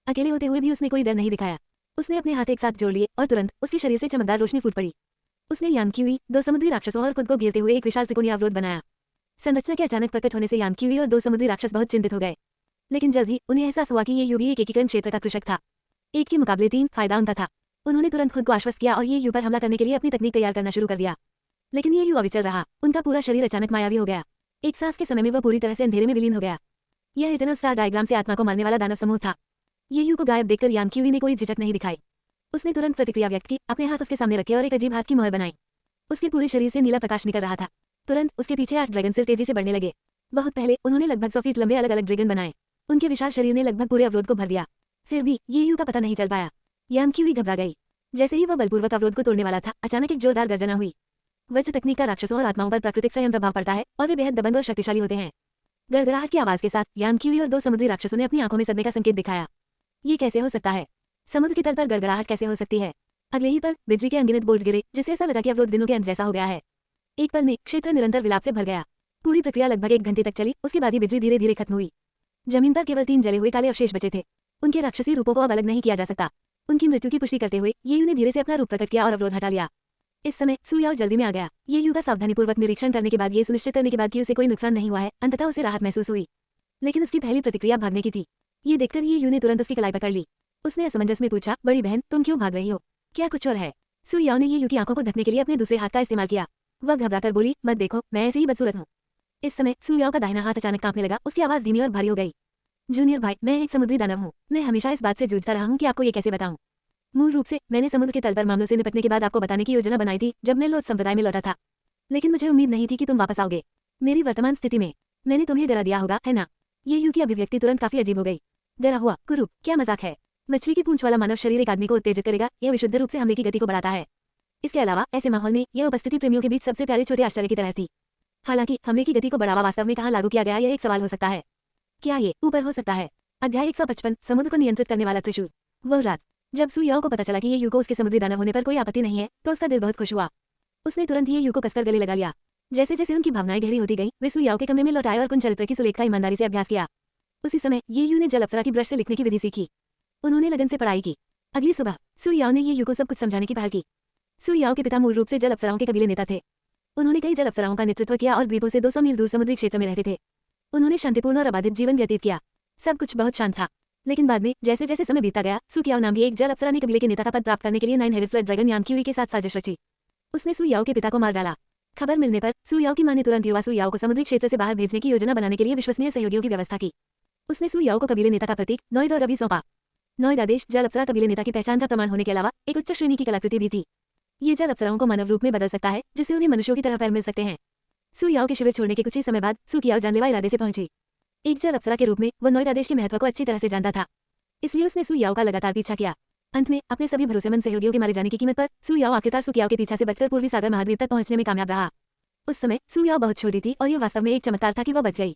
अकेले होते हुए भी उसने कोई डर नहीं दिखाया। उसने अपने हाथ एक साथ जोड़ लिए और तुरंत उसके शरीर से चमकदार रोशनी फूट पड़ी। उसने यान क्यूई, 2 समुद्री राक्षसों और खुद को घेरते हुए एक विशाल त्रिकोणीय अवरोध बनाया। संरचना के अचानक प्रकट होने से यान क्यूई और 2 समुद्री राक्षस बहुत चिंतित हो गए। लेकिन जल्द ही उन्हें एहसास हुआ कि ये यू भी एक एकीकरण क्षेत्र का कृषक था। 1 के मुकाबले 3 फायदा उनका था। उन्होंने तुरंत खुद को आश्वस्त किया और ये यू पर हमला करने के लिए अपनी तकनीक तैयार करना शुरू कर दिया। लेकिन ये यू अविचल रहा। उनका पूरा शरीर अचानक मायावी हो गया। एक सांस के समय में वह पूरी तरह से अंधेरे में विलीन हो गया। यह इटर्नल स्टार डायग्राम से आत्मा को मारने वाला दानव समूह था। ये यू को गायब देखकर यान क्यूई ने कोई झिझक नहीं दिखाई। उसने तुरंत प्रतिक्रिया व्यक्त की, अपने हाथ उसके सामने रखे और एक अजीब हाथ की मोहर बनाई। उसके पूरे शरीर से नीला प्रकाश निकल रहा था। तुरंत उसके पीछे 8 ड्रैगन सिर तेजी से बढ़ने लगे। बहुत पहले उन्होंने लगभग 100 फीट लंबे अलग अलग ड्रैगन बनाए। उनके विशाल शरीर ने लगभग पूरे अवरोध को भर दिया। फिर भी ये यू का पता नहीं चल पाया। यान क्यूई घबरा गई। जैसे ही वह बलपूर्वक अवरोध को तोड़ने वाला था, अचानक एक जोरदार गर्जना हुई। वज्र तकनीक का राक्षसों और आत्माओं पर प्राकृतिक संयम प्रभाव पड़ता है और वे बेहद दबंग और शक्तिशाली होते हैं। गड़गड़ाहट की आवाज के साथ यान क्यूई और 2 समुद्री राक्षसों ने अपनी आंखों में सदमे का संकेत दिखाया। ये कैसे हो सकता है? समुद्र के तल पर गड़गड़ाहट कैसे हो सकती है? अगले ही पल बिजली के अनगिनत बोल्ट गिरे, जिससे ऐसा लगा कि अवरोध दिनों के अंत जैसा हो गया है। एक पल में क्षेत्र निरंतर विलाप से भर गया। पूरी प्रक्रिया लगभग 1 घंटे तक चली। उसके बाद ही बिजली धीरे धीरे खत्म हुई। जमीन पर केवल 3 जले हुए काले अवशेष बचे थे। उनके राक्षसी रूपों को अब अलग नहीं किया जा सकता। उनकी मृत्यु की पुष्टि करते हुए ये यू ने धीरे से अपना रूप प्रकट किया और अवरोध हटा लिया। इस समय सु याओ जल्दी में आ गया। ये यू का सावधानीपूर्वक निरीक्षण करने के बाद ये सुनिश्चित करने के बाद कि उसे कोई नुकसान नहीं हुआ है, अंततः उसे राहत महसूस हुई। लेकिन उसकी पहली प्रतिक्रिया भागने की थी। ये देखकर ये यू ने तुरंत उसकी कलाई पकड़ ली। उसने असमंजस में पूछा, बड़ी बहन, तुम क्यों भाग रही हो? क्या कुछ और है? सु याओ ने ये यू की आंखों को ढकने के लिए अपने दूसरे हाथ का इस्तेमाल किया। वह घबराकर बोली, मत देखो, मैं ऐसे ही बदसूरत हूँ। इस समय सु याओ का दाहिना हाथ अचानक कांपने लगा। उसकी आवाज धीमी और भारी हो गई। जूनियर भाई, मैं एक समुद्री दानव हूँ। मैं हमेशा इस बात से जूझता रहा हूँ कि आपको ये कैसे बताऊं। मूल रूप से मैंने समुद्र के तल पर मामलों से निपटने के बाद आपको बताने की योजना बनाई थी जब मैं लोट संप्रदाय में लौटा था। लेकिन मुझे उम्मीद नहीं थी कि तुम वापस आओगे। मेरी वर्तमान स्थिति में मैंने तुम्हें डरा दिया होगा, है ना? ये यू की अभिव्यक्ति तुरंत काफी अजीब हो गई। डरा हुआ कुरूप, क्या मजाक है? मछली की पूंछ वाला मानव शरीर एक आदमी को उत्तेजित करेगा, यह विशुद्ध रूप से हमले की गति को बढ़ाता है। इसके अलावा ऐसे माहौल में यह उपस्थिति प्रेमियों के बीच सबसे प्यारे छोटे आश्चर्य की तरह थी। हालांकि हमले की गति को बढ़ावा वास्तव में कहाँ लागू किया गया, यह एक सवाल हो सकता है। क्या ये ऊपर हो सकता है? अध्याय 155, समुद्र को नियंत्रित करने वाला त्रिशूल। वह रात जब सु याओ को पता चला कि ये यू को उसके समुद्री दानव होने पर कोई आपत्ति नहीं है, तो उसका दिल बहुत खुश हुआ। उसने तुरंत ये यू को कसकर गले लगा लिया। जैसे जैसे उनकी भावनाएं गहरी होती गईं, वे सु याओ के कमरे में लौट आए और कुन चरित्र की सुलेख का ईमानदारी से अभ्यास किया। उसी समय ये यू ने जल अप्सरा की ब्रश से लिखने की विधि सीखी। उन्होंने लगन से पढ़ाई की। अगली सुबह सु याओ ने ये यू को सब कुछ समझाने की पहल की। सु याओ के पिता मूल रूप से जल अप्सराओं के कबीले नेता थे। उन्होंने कई जल अप्सराओं का नेतृत्व किया और द्वीपों से 200 मील दूर समुद्री क्षेत्र में रहते थे। उन्होंने शांतिपूर्ण और अबाधित जीवन व्यतीत किया। सब कुछ बहुत शांत था। लेकिन बाद में जैसे जैसे समय बीतता गया, सु कियाओ नाम की एक जल अप्सरा ने कबीले के नेता का पद प्राप्त करने के लिए 9 हेडेड फ्लड ड्रैगन याम क्यूई के साथ साजिश रची। उसने सु याओ के पिता को मार डाला। खबर मिलने पर सु याओ की मां ने तुरंत युवा सु याओ को समुद्री क्षेत्र से बाहर भेजने की योजना बनाने के लिए विश्वसनीय सहयोगियों की व्यवस्था की। उसने सु याओ को कबीले नेता का प्रतीक नॉइड और रवि सौंपा। नॉइड आदेश जल अप्सरा कबीले नेता की पहचान का प्रमाण होने के अलावा एक उच्च श्रेणी की कलाकृति भी थी। ये जल अप्सराओं को मानव रूप में बदल सकता है, जिससे उन्हें मनुष्यों की तरह पैर मिल सकते हैं। सु याओ के शिविर छोड़ने के कुछ ही समय बाद सु कियाओ जानलेवा इरादे से पहुंची। एक जल अप्सरा के रूप में वह नॉइड आदेश के महत्व को अच्छी तरह से जानता था, इसलिए उसने सु याओ का लगातार पीछा किया। अंत में अपने सभी भरोसेमंद सहयोगियों के मारे जाने की कीमत पर सु याओ आखिरकार सु कियाओ के पीछे से बचकर पूर्वी सागर महाद्वीप तक पहुंचने में कामयाब रहा। उस समय सु याओ बहुत छोटी थी और ये वास्तव में एक चमत्कार था कि वह बच गई।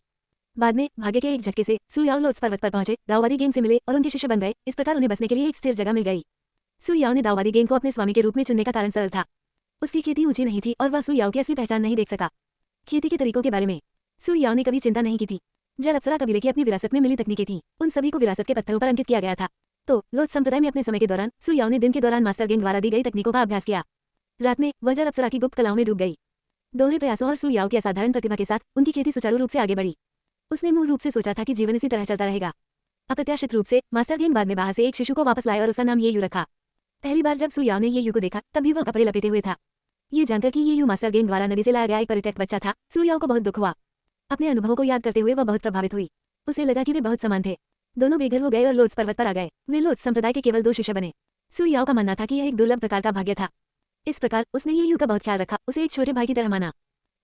बाद में भाग्य के एक झटके से सु याओ लोट्स पर्वत पर पहुंचे, दाओवादी गेंग से मिले और उनके शिष्य बन गए। इस प्रकार उन्हें बसने के लिए एक स्थिर जगह मिल गई। सु याओ ने दाओवादी गेंग को अपने स्वामी के रूप में चुनने का कारण सरल था। उसकी खेती ऊंची नहीं थी और वह सु याओ की असली पहचान नहीं देख सका। खेती के तरीकों के बारे में सु याओ ने कभी चिंता नहीं की थी। जल अप्सरा कबीले की अपनी विरासत में मिली तकनीकें थीं, उन सभी को विरासत के पत्थरों पर अंकित किया गया था। तो लोट संप्रदाय में अपने समय के दौरान सु याओ ने दिन के दौरान मास्टर गेंग द्वारा दी गई तकनीकों का अभ्यास किया। रात में वह जल अप्सरा की गुप्त कलाओं में डूब गई। दोहरे प्रयासों और सु याओ की असाधारण प्रतिभा के साथ उनकी खेती सुचारू रूप से आगे बढ़ी। उसने मूल रूप से सोचा था कि जीवन इसी तरह चलता रहेगा। अप्रत्याशित रूप से मास्टर गेंग बाद में बाहर से एक शिशु को वापस लाए और उसका नाम ये यू रखा। पहली बार जब सु याओ ने ये यू को देखा तब भी वह कपड़े लपेटे हुए था। ये जानकर कि ये यू मास्टर गेंग द्वारा नदी से लाया गया एक परित्यक्त बच्चा था, सु याओ को बहुत दुख हुआ। अपने अनुभवों को याद करते हुए वह बहुत प्रभावित हुई। उसे लगा कि वे बहुत समान थे। दोनों बेघर हो गए और लोट्स पर्वत पर आ गए। वे लोट्स संप्रदाय के केवल 2 शिष्य बने। सु याओ का मानना था कि यह एक दुर्लभ प्रकार का भाग्य था। इस प्रकार उसने ये यू का बहुत ख्याल रखा, उसे एक छोटे भाई की तरह माना।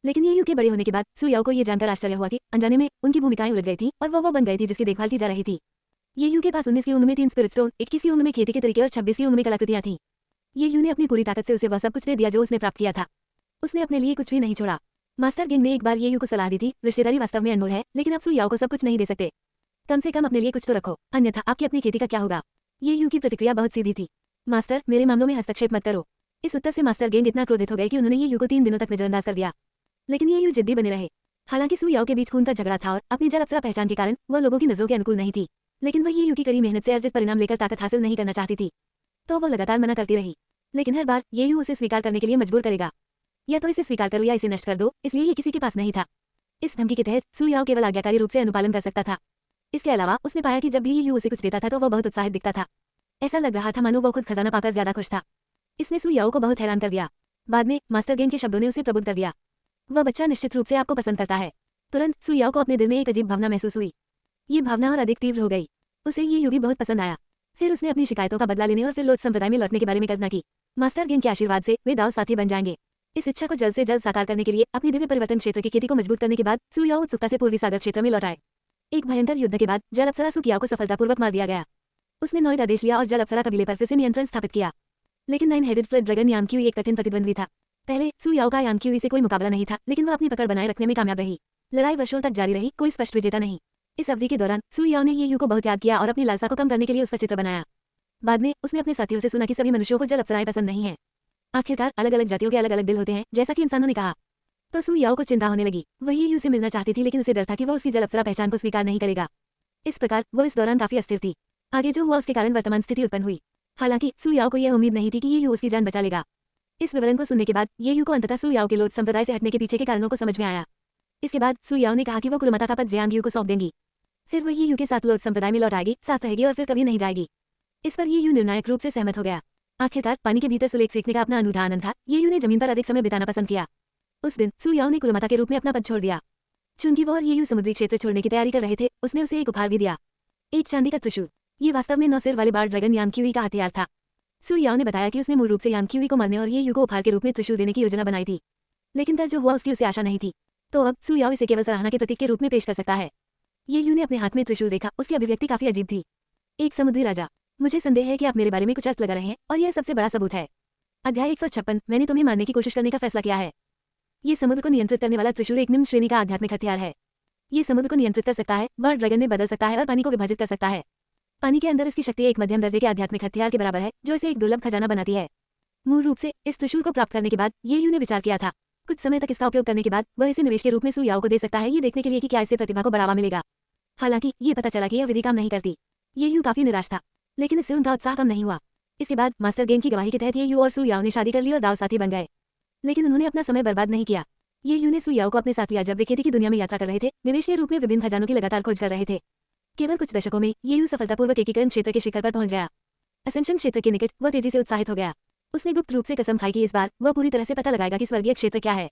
लेकिन ये यू के बड़े होने के बाद सु याओ को यह जानकर आश्चर्य हुआ कि अनजाने में उनकी भूमिकाएं उलझ गई थी और वो बन गई थी जिसकी देखभाल की जा रही थी। ये यू के पास 19 की उम्र में 3 स्पिरिट स्टोन, 21 की उम्र में खेती के तरीके और 26 की उम्र में कलाकृतियां थीं। ये यू ने अपनी पूरी ताकत से उसे वह सब कुछ दे दिया जो उसने प्राप्त किया था। उसने अपने लिए कुछ भी नहीं छोड़ा। मास्टर गेंग ने एक बार ये यू को सलाह दी थी, रिश्तेदारी वास्तव में अनमोल है, लेकिन आप सु याओ को सब कुछ नहीं दे सकते। कम से कम अपने लिए कुछ तो रखो, अन्यथा आपकी अपनी खेती का क्या होगा। ये यू की प्रतिक्रिया बहुत सीधी थी। मास्टर, मेरे मामलों में हस्तक्षेप मत करो। इस उत्तर से मास्टर गेंग इतना क्रोधित हो गए कि उन्होंने ये यू को 3 दिनों तक नजरअंदाज कर दिया। लेकिन ये यू जिद्दी बने रहे। हालांकि सु याओ के बीच खून का झगड़ा था और अपनी जल अप्सरा पहचान के कारण वह लोगों की नजरों के अनुकूल नहीं थी, लेकिन वह ये यू की कड़ी मेहनत से अर्जित परिणाम लेकर ताकत हासिल नहीं करना चाहती थी। तो वह लगातार मना करती रही, लेकिन हर बार ये यू उसे स्वीकार करने के लिए मजबूर करेगा। या तो इसे स्वीकार करो या इसे नष्ट कर दो, इसलिए ये किसी के पास नहीं था। इस धमकी के तहत सु याओ केवल आज्ञाकारी रूप से अनुपालन कर सकता था। इसके अलावा उसने पाया कि जब भी ये यू उसे कुछ देता था तो वह बहुत उत्साहित दिखता था। ऐसा लग रहा था मानो वह खुद खजाना पाकर ज्यादा खुश था। इसने सु याओ को बहुत हैरान कर दिया। बाद में मास्टर गेंग के शब्दों ने उसे प्रबुद्ध कर दिया। वह बच्चा निश्चित रूप से आपको पसंद करता है। तुरंत सु याओ को अपने दिल में एक अजीब भावना महसूस हुई। ये भावना और अधिक तीव्र हो गई। उसे ये यू भी बहुत पसंद आया। फिर उसने अपनी शिकायतों का बदला लेने और फिर लोट संप्रदाय में लौटने के बारे में कल्पना की। मास्टर गेंग के आशीर्वाद से वे दाव साथी बन जाएंगे। इस इच्छा को जल्द से जल्द साकार करने के लिए अपनी दिव्य परिवर्तन क्षेत्र की खेती को मजबूत करने के बाद सु याओ उत्सुकता से पूर्वी सागर क्षेत्र में लौट आए। एक भयंकर युद्ध के बाद जल अप्सरा सु कियाओ को सफलतापूर्वक मार दिया गया। उसने नॉइड आदेश लिया और जल अप्सरा कबीले पर फिर से नियंत्रण स्थापित किया। लेकिन 9 हेडेड फ्लड ड्रैगन याम क्यूई एक कठिन प्रतिद्वंदी था। पहले सु याओ का याम क्यूई से कोई मुकाबला नहीं था, लेकिन वह अपनी पकड़ बनाए रखने में कामयाब रही। लड़ाई वर्षों तक जारी रही, कोई स्पष्ट विजेता नहीं। इस अवधि के दौरान सु याओ ने ये यू को बहुत याद किया और अपनी लालसा को कम करने के लिए उसका चित्र बनाया। बाद में उसने अपने साथियों से सुना कि सभी मनुष्यों को जल अप्सराएं पसंद नहीं है। आखिरकार अलग अलग जातियों के अलग अलग दिल होते हैं, जैसा कि इंसानों ने कहा। तो सु याओ को चिंता होने लगी। वह ये यू से मिलना चाहती थी, लेकिन उसे डर था कि वह उसकी जल अप्सरा पहचान को स्वीकार नहीं करेगा। इस प्रकार वह इस दौरान काफी अस्थिर थी। आगे जो हुआ उसके कारण वर्तमान स्थिति उत्पन्न हुई। हालांकि सु याओ को यह उम्मीद नहीं थी कि ये यू उसकी जान बचा लेगा। इस विवरण को सुनने के बाद ये यू को अंततः सु याओ के लोट संप्रदाय से हटने के पीछे के कारणों को समझ में आया। इसके बाद सु याओ ने कहा कि वह कुलमाता का पद जियांग यू को सौंप देंगी। फिर वह ये यू के साथ लोट संप्रदाय में लौट आएगी, साथ रहेगी और फिर कभी नहीं जाएगी। इस पर ये यू निर्णायक रूप से सहमत हो गया। आखिरकार पानी के भीतर सुलेख सीखने का अपना अनूठा आनंद था। ये यू ने जमीन पर अधिक समय बिताना पसंद किया। उस दिन सु याओ ने कुलमाता के रूप में अपना पद छोड़ दिया। चूंकि वो और ये यू समुद्री क्षेत्र छोड़ने की तैयारी कर रहे थे, उसने उसे एक उपहार भी दिया, एक चांदी का त्रिशूल। ये वास्तव में 9 सिर वाले बार ड्रैगन याम क्यूई का हथियार था। सु याओ ने बताया कि उसने मूल रूप से याम क्यूई को मारने और ये यू को उपहार के रूप में त्रिशूल देने की योजना बनाई थी, लेकिन तब जो हुआ उसकी उसे आशा नहीं थी। तो अब सु याओ इसे केवल सराहना के प्रतीक के रूप में पेश कर सकता है। ये यू ने अपने हाथ में त्रिशूल देखा, उसकी अभिव्यक्ति काफी अजीब थी। एक समुद्री राजा, मुझे संदेह है कि आप मेरे बारे में कुछ अर्थ लगा रहे हैं और यह सबसे बड़ा सबूत है। अध्याय 156, मैंने तुम्हें मारने की कोशिश करने का फैसला किया है। ये समुद्र को नियंत्रित करने वाला त्रिशूल एक निम्न श्रेणी का आध्यात्मिक हथियार है। ये समुद्र को नियंत्रित कर सकता है, बर्ड ड्रैगन में बदल सकता है और पानी को विभाजित कर सकता है। पानी के अंदर इसकी शक्ति एक मध्यम दर्जे के आध्यात्मिक हथियार के बराबर है, जो इसे एक दुर्लभ खजाना बनाती है। मूल रूप से इस त्रिशूल को प्राप्त करने के बाद ये यू ने विचार किया था। कुछ समय तक इसका उपयोग करने के बाद वह इसे निवेश के रूप में सु याओ को दे सकता है, ये देखने के लिए कि क्या इससे प्रतिभा को बढ़ावा मिलेगा। हालांकि ये पता चला कि यह विधि काम नहीं करती। ये यू काफी निराश था, लेकिन इससे उनका उत्साह कम नहीं हुआ। इसके बाद मास्टर गेंग की गवाही के तहत ये यू और सु याओ ने शादी कर ली और दाव साथी बन गए। लेकिन उन्होंने अपना समय बर्बाद नहीं किया। ये यू ने सु याओ को अपने साथ लिया जब वे खेती की दुनिया में यात्रा कर रहे थे, निवेश के रूप में विभिन्न खजानों की लगातार खोज कर रहे थे। केवल कुछ दशकों में ये सफलतापूर्वक एकीकरण क्षेत्र के शिखर पर पहुंच गया। असेंशन क्षेत्र के निकट वह तेजी से उत्साहित हो गया। उसने गुप्त रूप से कसम खाई कि इस बार वह पूरी तरह से पता लगाएगा कि स्वर्गीय क्षेत्र क्या है।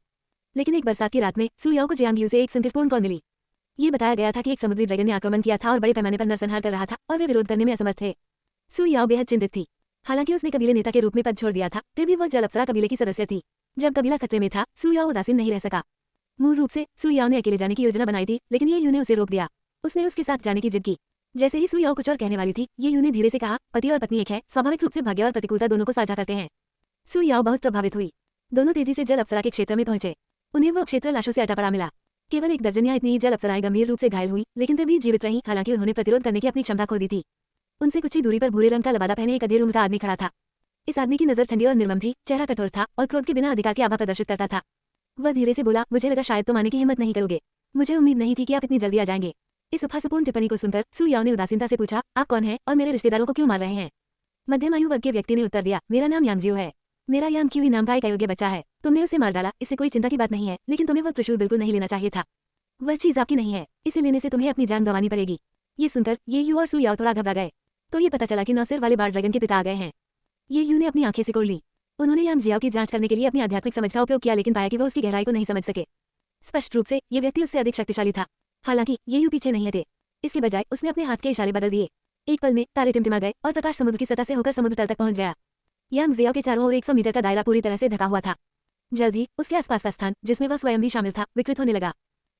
लेकिन एक बरसात की रात में सू याओ को जियांग से एक संकटपूर्ण कॉल मिली। ये बताया गया था कि एक समुद्री ड्रैगन ने आक्रमण किया था और बड़े पैमाने पर नरसंहार कर रहा था और वे विरोध करने में असमर्थ थे। सू याओ बेहद चिंतित थी। हालांकि उसने कबीले नेता के रूप में पद छोड़ दिया था, फिर भी वह जल अप्सरा कबीले की सदस्य थी। जब कबीला खतरे में था, सू याओ उदासीन नहीं रह सका। मूल रूप से सू याओ ने अकेले जाने की योजना बनाई थी, लेकिन ये यू ने उसे रोक दिया। उसने उसके साथ जाने की जिद की। जैसे ही सू याओ कुछ और कहने वाली थी, ये यू ने धीरे से कहा, पति और पत्नी एक है, स्वाभाविक रूप से भाग्य और प्रतिकूलता दोनों को साझा करते हैं। सू याओ बहुत प्रभावित हुई। दोनों तेजी से जल अप्सरा के क्षेत्र में पहुंचे। उन्हें वो क्षेत्र लाशों से अटा पड़ा मिला। केवल एक दर्जन या इतनी ही जल अप्सराएं गंभीर रूप से घायल हुई, लेकिन फिर भी जीवित रहीं, हालांकि उन्होंने प्रतिरोध करने की अपनी क्षमता खो दी थी। उनसे कुछ ही दूरी पर भूरे रंग का लबादा पहने एक अधेड़ उम्र का आदमी खड़ा था। इस आदमी की नजर ठंडी और निर्मम थी, चेहरा कठोर था और क्रोध के बिना अधिकार की आभा प्रदर्शित करता था। वह धीरे से बोला, मुझे लगा शायद तुम आने की हिम्मत नहीं करोगे। मुझे उम्मीद नहीं थी कि आप इतनी जल्दी आ जाएंगे। इस उपहासपूर्ण टिप्पणी को सुनकर सू याओ ने उदासीनता से पूछा, आप कौन हैं और मेरे रिश्तेदारों को क्यों मार रहे हैं? मध्यम आयु वर्ग के व्यक्ति ने उत्तर दिया, मेरा नाम यांगजियो है। मेरा यांग क्यूई नाम का एक अयोग्य बच्चा है। तुमने उसे मार डाला, इससे कोई चिंता की बात नहीं है, लेकिन तुम्हें वह त्रिशूल बिल्कुल नहीं लेना चाहिए था। वह चीज आपकी नहीं है, इसे लेने से तुम्हें अपनी जान गंवानी पड़ेगी। ये सुनकर ये यू और सू याओ थोड़ा घबरा गए। तो ये पता चला कि नौसिर वाले बार ड्रैगन के पिता आ गए हैं। ये यू ने अपनी आंखें सिकोड़ ली। उन्होंने यांग जियाओ की जांच करने के लिए अपनी आध्यात्मिक समझ का उपयोग किया, लेकिन पाया कि वह उसकी गहराई को नहीं समझ सके। स्पष्ट रूप से ये व्यक्ति उससे अधिक शक्तिशाली था। हालांकि ये यू पीछे नहीं हटे। इसके बजाय उसने अपने हाथ के इशारे बदल दिए। एक पल में तारे टिमटिमा गए और प्रकाश समुद्र की सतह से होकर समुद्र तल तक पहुंच गया। यांग जियाओ के चारों ओर 100 मीटर का दायरा पूरी तरह से ढका हुआ था। जल्द ही उसके आसपास का स्थान, जिसमें वह स्वयं भी शामिल था, विकृत होने लगा।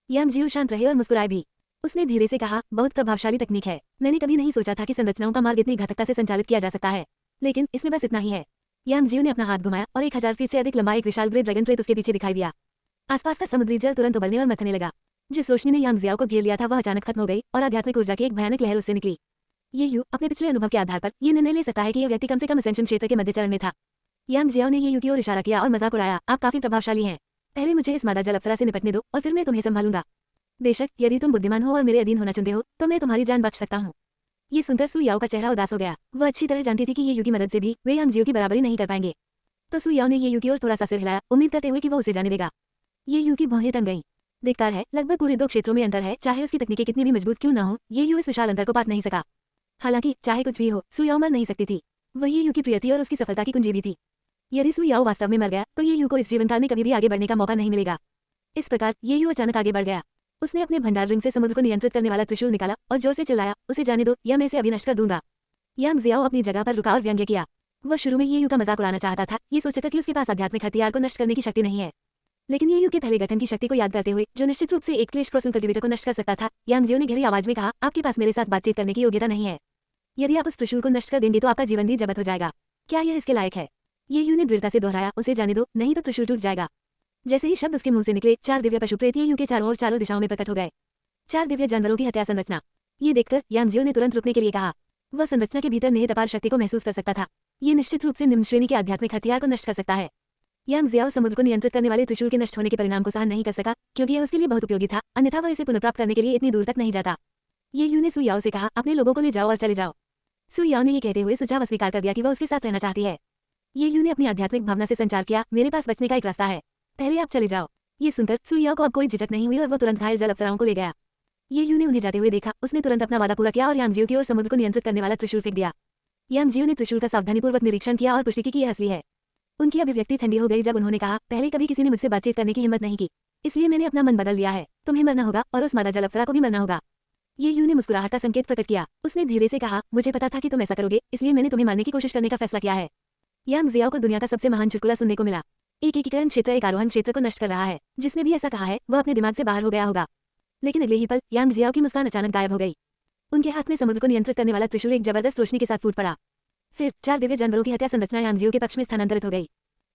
यांग जियो शांत रहे और मुस्कुराए भी। उसने धीरे से कहा, बहुत प्रभावशाली तकनीक है। मैंने कभी नहीं सोचा था कि संरचनाओं का मार्ग इतनी घातकता से संचालित किया जा सकता है, लेकिन इसमें बस इतना ही है। यांग जियो ने अपना हाथ घुमाया और 1000 फीट से अधिक लंबा एक विशाल ग्रे ड्रैगन प्रेत उसके पीछे दिखाई दिया। आसपास का समुद्री जल तुरंत उबलने और मथने लगा। जिस रोशनी ने यांग जियाओ को घेर लिया था वह अचानक खत्म हो गई और आध्यात्मिक ऊर्जा की एक भयानक लहर उससे निकली। ये यू अपने पिछले अनुभव के आधार पर यह निर्णय ले सकता है कि यह व्यक्ति कम से कम असेंशन क्षेत्र के मध्य चरण में था। यांग जियाओ ने ये यू की ओर इशारा किया और मजाक उड़ाया, आप काफी प्रभावशाली हैं। पहले मुझे इस मादा जल अप्सरा से निपटने दो और फिर मैं तुम्हें संभालूंगा। बेशक यदि तुम बुद्धिमान हो और मेरे अधीन होना चाहते हो तो मैं तुम्हारी जान बख्श सकता हूँ। ये सुनकर सू याओ का चेहरा उदास हो गया। वह अच्छी तरह जानती थी कि ये यू की मदद से भी वे यांग जियो की बराबरी नहीं कर पाएंगे। तो सू याओ ने ये यू की ओर थोड़ा सा सिर हिलाया, उम्मीद करते हुए कि वह उसे जाने देगा। ये यू की भौहें तन गईं। धिक्कार है, लगभग पूरे 2 क्षेत्रों में अंतर है, चाहे उसकी तकनीकें कितनी भी मजबूत क्यों न हो, ये यू इस विशाल अंतर को पार नहीं सका। हालांकि चाहे कुछ भी हो, सू याओ मर नहीं सकती थी। वह ये यू की प्रिय थी और उसकी सफलता की कुंजी भी थी। यदि सू याओ वास्तव में मर गया तो ये यू को इस जीवनकाल में कभी भी आगे बढ़ने का मौका नहीं मिलेगा। इस प्रकार ये यू अचानक आगे बढ़ गया। उसने अपने भंडार रिंग से समुद्र को नियंत्रित करने वाला त्रिशूल निकाला और जोर से चिल्लाया, उसे जाने दो या मैं इसे अभी नष्ट कर दूंगा। यांग जियाओ अपनी जगह पर रुका और व्यंग्य किया। वह शुरू में ये यू का मजाक उड़ाना चाहता था, ये सोचकर कि उसके पास आध्यात्मिक हथियार को नष्ट करने की शक्ति नहीं है। लेकिन ये यू के पहले गठन की शक्ति को याद करते हुए, जो निश्चित रूप से एक क्लेश क्रॉसिंग कल्टीवेटर को नष्ट कर सकता था, यांग जियो ने गहरी आवाज में कहा, आपके पास मेरे साथ बातचीत करने की योग्यता नहीं है। यदि आप उस त्रिशूल को नष्ट कर देंगे तो आपका जीवन भी जबत हो जाएगा। क्या यह इसके लायक है? ये यू ने दृढ़ता से दोहराया, उसे जाने दो, नहीं तो त्रिशूल टूट जाएगा। जैसे ही शब्द उसके मुंह से निकले, 4 दिव्य पशु प्रेत ये यू के चारों ओर चारों दिशाओं में प्रकट हो गए। 4 दिव्य जानवरों की हत्या संरचना। ये देखकर यांग जियो ने तुरंत रुकने के लिए कहा। वह संरचना के भीतर निहित अपार शक्ति को महसूस कर सकता था। ये निश्चित रूप से निम्न श्रेणी के आध्यात्मिक हथियार को नष्ट कर सकता है। यांग जियाओ समुद्र को नियंत्रित करने वाले त्रिशूल के नष्ट होने के परिणाम को सहन नहीं कर सका, क्योंकि यह उसके लिए बहुत उपयोगी था, अन्यथा वह इसे पुनर्प्राप्त करने के लिए इतनी दूर तक नहीं जाता। ये यू ने सू याओ से कहा, अपने लोगों को ले जाओ और चले जाओ। सू याओ ने ये कहते हुए सुझाव अस्वीकार कर दिया कि वह उसके साथ रहना चाहती है। ये यू ने अपनी आध्यात्मिक भावना से संचार किया, मेरे पास बचने का एक रास्ता है, पहले आप चले जाओ। ये सुनकर सू याओ को अब कोई झिझक नहीं हुई और वो तुरंत घायल जल अप्सराओं को ले गया। ये यू ने उन्हें जाते हुए देखा, उसने तुरंत अपना वादा पूरा किया और यांग जियो की ओर समुद्र को नियंत्रित करने वाला त्रिशूल फेंक दिया। यांग जियो ने त्रिशूल का सावधानीपूर्वक निरीक्षण किया और पुष्टि की कि यह असली है। उनकी अभिव्यक्ति ठंडी हो गई जब उन्होंने कहा, पहले कभी किसी ने मुझसे बातचीत करने की हिम्मत नहीं की, इसलिए मैंने अपना मन बदल लिया है। तुम्हें मरना होगा और उस मादा जल अप्सरा को भी मरना होगा। ये यू ने मुस्कुराहट का संकेत प्रकट किया। उसने धीरे से कहा, मुझे पता था कि तुम ऐसा करोगे, इसलिए मैंने तुम्हें मारने की कोशिश करने का फैसला किया है। यांग जियाओ को दुनिया का सबसे महान चुटकुला सुनने को मिला। एक एकीकरण क्षेत्र एक आरोहण क्षेत्र को नष्ट कर रहा है। जिसने भी ऐसा कहा है वह अपने दिमाग से बाहर हो गया होगा। लेकिन अगले ही पल यांग जियाओ की मुस्कान अचानक गायब हो गई। उनके हाथ में समुद्र को नियंत्रित करने वाला त्रिशूल एक जबरदस्त रोशनी के साथ फूट पड़ा। फिर 4 दिव्य जानवरों की हत्या संरचना यांग जियो के पक्ष में स्थानांतरित हो गई।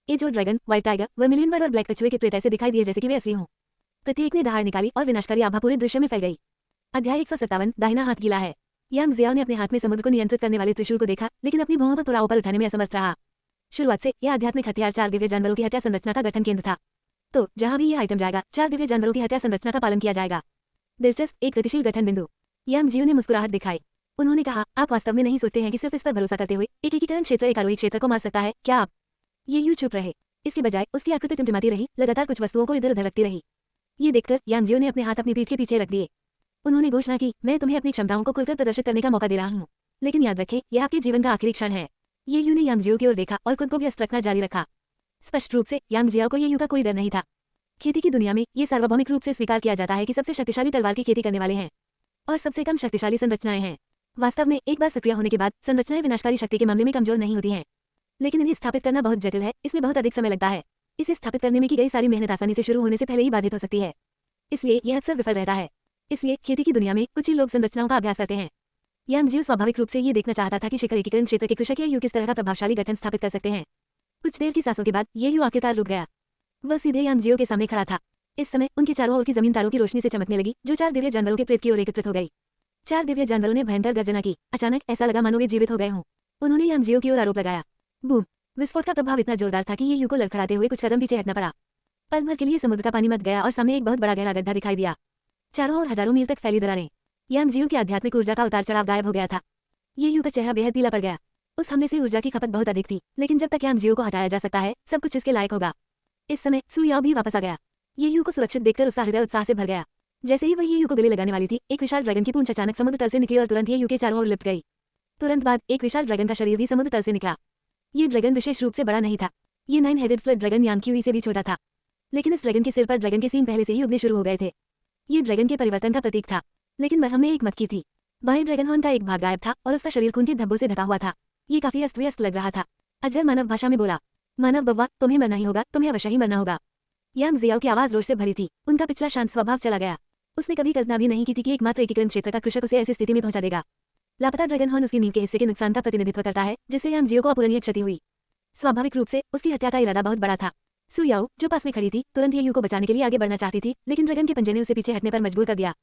ये जो dragon, white tiger, vermilion bird और ब्लैक कछुए के प्रेत ऐसे दिखाई दिए जैसे कि वे असली हों। प्रत्येक ने दहाड़ निकाली और विनाशकारी आभा पूरे दृश्य में फैल गई। अध्याय 157, दाहिना हाथ गीला है। यांग जियाओ ने अपने हाथ में समुद्र को नियंत्रित करने वाले त्रिशूल को देखा, लेकिन अपनी भौहों को थोड़ा ऊपर उठाने में असमर्थ रहा। शुरुआत से यह आध्यात्मिक हथियार 4 दिव्य जानवरों की हत्या संरचना का गठन केंद्र था। तो जहां भी यह आइटम जाएगा, 4 दिव्य जानवरों की हत्या संरचना का पालन किया जाएगा। दिलचस्प, एक गतिशील गठन बिंदु। यांग जियो ने मुस्कुराहट दिखाई। उन्होंने कहा, आप वास्तव में नहीं सोचते हैं कि सिर्फ इस पर भरोसा करते हुए एक एकीकरण क्षेत्र एक आरोही क्षेत्र को मार सकता है, क्या आप? ये यू चुप रहे। इसके बजाय उसकी आकृति टिमटिमाती रही, लगातार कुछ वस्तुओं को इधर उधर रखती रही। ये देखकर यांग जियो ने अपने हाथ अपनी पीठ के पीछे रख दिए। उन्होंने घोषणा की, मैं तुम्हें अपनी क्षमताओं को खुलकर प्रदर्शित करने का मौका दे रहा हूँ, लेकिन याद रखें, यह आपके जीवन का आखिरी क्षण है। ये यू ने यांग जियो की ओर देखा और खुद को व्यस्त रखना जारी रखा। स्पष्ट रूप से यांग जियाओ को ये यू का कोई डर नहीं था। खेती की दुनिया में ये सार्वभौमिक रूप से स्वीकार किया जाता है कि सबसे शक्तिशाली तलवार की खेती करने वाले हैं और सबसे कम शक्तिशाली संरचनाएं हैं। वास्तव में एक बार सक्रिय होने के बाद संरचनाएं विनाशकारी शक्ति के मामले में कमजोर नहीं होती हैं, लेकिन इन्हें स्थापित करना बहुत जटिल है। इसमें बहुत अधिक समय लगता है। इसे स्थापित करने में की गई सारी मेहनत आसानी से शुरू होने से पहले ही बाधित हो सकती है, इसलिए यह अक्सर विफल रहता है। इसलिए खेती की दुनिया में कुछ ही लोग संरचनाओं का अभ्यास करते हैं। यांग जियो स्वाभाविक रूप से ये देखना चाहता था कि शिखर एकीकरण क्षेत्र के कृषक ये यू किस तरह का प्रभावशाली गठन स्थापित कर सकते हैं। कुछ देर की सांसों के बाद ये यू आखिरकार रुक गया। वह सीधे यांग जियो के सामने खड़ा था। इस समय उनके चारों ओर की जमीन तारों की रोशनी से चमकने लगी, जो 4 दिव्य जानवरों के प्रेत की ओर एकत्रित हो गई। 4 दिव्य जानवरों ने भयंकर गर्जना की। अचानक ऐसा लगा मानो वे जीवित हो गए हों। उन्होंने यांग जियो की ओर आरोप लगाया। बूम! विस्फोट का प्रभाव इतना जोरदार था कि ये यू को लड़खड़ाते हुए कुछ कदम पीछे हटना पड़ा। पल भर के लिए समुद्र का पानी मत गया और सामने एक बहुत बड़ा गहरा गड्ढा दिखाई दिया। चारों ओर हजारों मील तक फैली दरारें। यांग जियो की आध्यात्मिक ऊर्जा का उतार चढ़ाव गायब हो गया था। ये यू का चेहरा बेहद पीला पड़ गया। उस हमले से ऊर्जा की खपत बहुत अधिक थी, लेकिन जब तक यांग जियो को हटाया जा सकता है, सब कुछ इसके लायक होगा। इस समय सु याओ भी वापस आ गया। ये यू को सुरक्षित देखकर उसका हृदय उत्साह से भर गया। जैसे ही वह ये यू को गले लगाने वाली थी, एक विशाल ड्रैगन की पूंछ अचानक समुद्र तल से निकली और तुरंत ये यू के चारों ओर लिपट गई। तुरंत बाद एक विशाल ड्रैगन का शरीर भी समुद्र तल से निकला। ये ड्रैगन विशेष रूप से बड़ा नहीं था। ये 9 हेडेड फ्लड ड्रैगन यांग क्यूई से भी छोटा था, लेकिन इस ड्रैगन के सिर पर ड्रैगन के सींग पहले से ही उगने शुरू हो गए थे। ये ड्रैगन के परिवर्तन का प्रतीक था, लेकिन मरहम में एक मक्खी थी। बाएं ड्रैगन हॉर्न का एक भाग गायब था और उसका शरीर खून के धब्बों से ढका हुआ था। ये काफी अस्त व्यस्त लग रहा था। अजगर मानव भाषा में बोला, मानव बव्वा, तुम्हें मरना ही होगा, तुम्हें अवश्य ही मरना होगा। यांग जियाओ की आवाज रोष से भरी थी। उनका पिछला शांत स्वभाव चला गया। उसने कभी कल्पना भी नहीं की थी कि एकमात्र एकीकरण क्षेत्र का कृषक उसे ऐसी स्थिति में पहुंचा देगा। लापता ड्रैगन हॉर्न उसकी नींव के हिस्से के नुकसान का प्रतिनिधित्व करता है, जिससे यांग जियो को अपूरणीय क्षति हुई। स्वाभाविक रूप से उसकी हत्या का इरादा बहुत बड़ा था। सु याओ, जो पास में खड़ी थी, तुरंत ये यू को बचाने के लिए आगे बढ़ना चाहती थी, लेकिन ड्रैगन के पंजे ने उसे पीछे हटने पर मजबूर कर दिया।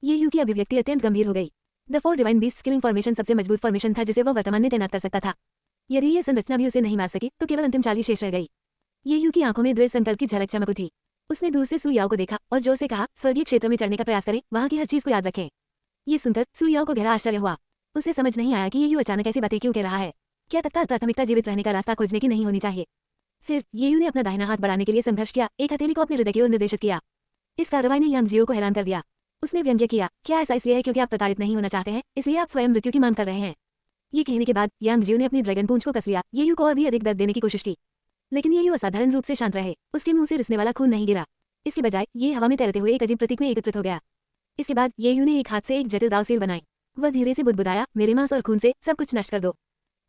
ये यू की अभिव्यक्ति अत्यंत गंभीर हो गई। The 4 divine beast killing formation सबसे मजबूत फॉर्मेशन था जिसे वह वर्तमान में तैनात कर सकता था। यदि यह संरचना भी उसे नहीं मार सकी, तो केवल अंतिम चाल ही शेष रह गई। ये यू की आंखों में दृढ़ संकल्प की झलक चमक उठी। उसने दूर से सु याओ को देखा और जोर से कहा, स्वर्गीय क्षेत्र में चढ़ने का प्रयास करें, वहां की हर चीज को याद रखें। ये सुनकर सु याओ को गहरा आश्चर्य हुआ। उसे समझ नहीं आया कि ये यू अचानक ऐसी बातें क्यों कह रहा है। क्या तत्काल प्राथमिकता जीवित रहने का रास्ता खोजने की नहीं होनी चाहिए? फिर ये यू ने अपना दाहिना हाथ बढ़ाने के लिए संघर्ष किया, एक हथेली को अपने हृदय की ओर निर्देशित किया। इस कार्रवाई ने यांग जियो को हैरान कर दिया। उसने व्यंग्य किया, क्या ऐसा इसलिए है क्योंकि आप प्रताड़ित नहीं होना चाहते हैं, इसलिए आप स्वयं मृत्यु की मांग कर रहे हैं? ये कहने के बाद यांग जियो ने अपनी ड्रैगन पूंछ को कस लिया। ये यू को और भी अधिक दर्द देने की कोशिश की, लेकिन ये यू असाधारण रूप से शांत रहे। उसके मुंह से रिसने वाला खून नहीं गिरा। इसके बजाय ये हवा में तैरते हुए एक अजीब प्रतीक में एकत्रित हो गया। इसके बाद ये यू ने एक हाथ से एक जटिल दाव सील बनाई। वह धीरे से बुदबुदाया, मेरे मांस और खून से सब कुछ नष्ट कर दो।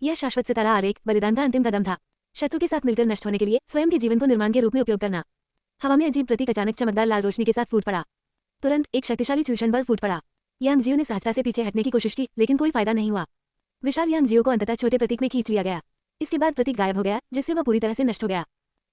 यह शाश्वत सितारा आरेख बलिदान का अंतिम कदम था। शत्रु के साथ मिलकर नष्ट होने के लिए स्वयं के जीवन को निर्माण के रूप में उपयोग करना। हवा में अजीब प्रतीक अचानक चमकदार लाल रोशनी के साथ फूट पड़ा। तुरंत एक शक्तिशाली चूषण बल फूट पड़ा। यांग जियो ने सहजता से पीछे हटने की कोशिश की, लेकिन कोई फायदा नहीं हुआ। विशाल यांग जियो को अंततः छोटे प्रतीक में खींच लिया गया। इसके बाद प्रतीक गायब हो गया, जिससे वह पूरी तरह से नष्ट हो गया।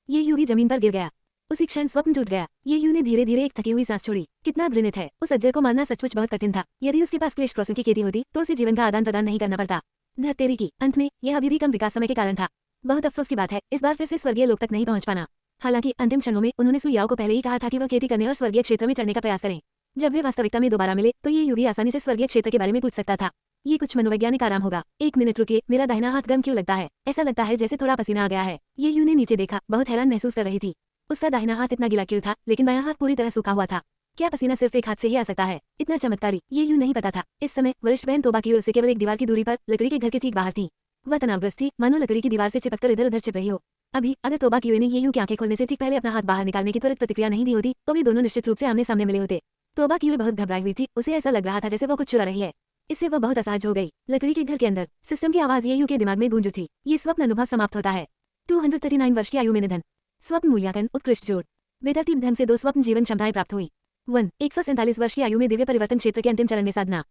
ये यू भी जमीन पर गिर गया। उसी क्षण स्वप्न टूट गया। ये यू ने धीरे धीरे एक थकी हुई सांस छोड़ी। कितना घृणित है। उस अजगर को मारना सचमुच बहुत कठिन था। यदि उसके पास क्लेश क्रॉसिंग की खेती होती तो उसे जीवन का आदान प्रदान नहीं करना पड़ता। धत्तेरी की, अंत में यह अभी भी कम विकास समय के कारण था। बहुत अफसोस की बात है, इस बार फिर से स्वर्गीय लोक तक नहीं पहुंच पाना। हालांकि अंतिम क्षणों में उन्होंने सु याओ को पहले ही कहा था कि वह खेती करने और स्वर्गीय क्षेत्र में चढ़ने का प्रयास करें। जब वे वास्तविकता में दोबारा मिले तो ये यू भी आसानी से स्वर्गीय क्षेत्र के बारे में पूछ सकता था। ये कुछ मनोवैज्ञानिक आराम होगा। 1 मिनट रुकिए, मेरा दाहिना हाथ गर्म क्यों लगता है? ऐसा लगता है जैसे थोड़ा पसीना आ गया है। ये यू ने नीचे देखा, बहुत हैरान महसूस कर रही थी। उसका दाहिना हाथ इतना गीला क्यों था, लेकिन बायां हाथ पूरी तरह सूखा हुआ था। क्या पसीना सिर्फ एक हाथ से ही आ सकता है? इतना चमत्कारी ये यूं नहीं पता था। इस समय वरिष्ठ बहन तोबा की ओर से केवल एक दीवार की दूरी पर लकड़ी के घर के ठीक बाहर थी। वह तनावग्रस्त थी, मानो लकड़ी की दीवार से चिपककर इधर उधर चिप रही हो। अभी अगर तोबा की ने ये यूं की आंखें खोलने से ठीक पहले अपना हाथ बाहर निकालने की त्वरित प्रतिक्रिया नहीं दी होती तो वे दोनों निश्चित रूप से आमने सामने मिले होते। तोबा की बहुत घबराई हुई थी। उसे ऐसा लग रहा था जैसे वो कुछ चुरा रही है। इससे वह बहुत असहज हो गई। लकड़ी के घर के अंदर सिस्टम की आवाज ये यू के दिमाग में गूंज उठी। ये स्वप्न अनुभव समाप्त होता है। 239 वर्ष की आयु में निधन। स्वप्न मूल्यांकन उत्कृष्ट जोड़। बेतरतीब ढंग से 2 स्वप्न जीवन क्षमताएं प्राप्त हुई। 1 147 वर्ष की आयु में दिव्य परिवर्तन क्षेत्र के अंतिम चरण में साधना।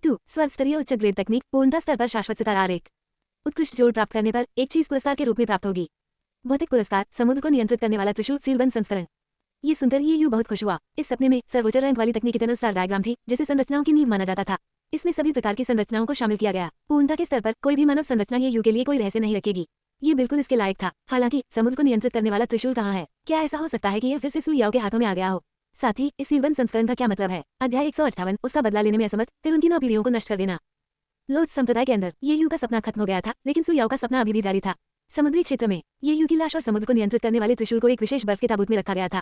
2 स्वर्ग स्तरीय उच्च ग्रेड तकनीक पूर्णता स्तर पर शाश्वत सितारा आरेख। उत्कृष्ट जोड़ प्राप्त करने पर एक चीज पुरस्कार के रूप में प्राप्त होगी। भौतिक पुरस्कार समुद्र को नियंत्रित करने वाला त्रिशूल सीलबंद संस्करण। ये सुनकर ये यू बहुत खुश हुआ। इस सपने में सर्वोच्च रैंक वाली तकनीक इटर्नल स्टार डायग्राम थी, जिसे संरचनाओं की नींव माना जाता था। इसमें सभी प्रकार की संरचनाओं को शामिल किया गया। पूर्णता के स्तर पर कोई भी मानव संरचना ये यू के लिए कोई रहस्य नहीं रखेगी। ये बिल्कुल इसके लायक था। हालांकि समुद्र को नियंत्रित करने वाला त्रिशूल कहाँ है? क्या ऐसा हो सकता है कि यह फिर से सु याओ के हाथों में आ गया हो? साथ ही इस सीलबंद संस्करण का क्या मतलब है? अध्याय 158 उसका बदला लेने में असमर्थ, फिर उनकी 9 पीढ़ियों को नष्ट कर देना। लोर्ड संप्रदाय के अंदर ये यू का सपना खत्म हो गया था, लेकिन सु याओ का सपना अभी भी जारी था। समुद्री क्षेत्र में ये यू की लाश और समुद्र को नियंत्रित करने वाले त्रिशूल को एक विशेष बर्फ के ताबूत में रखा गया था।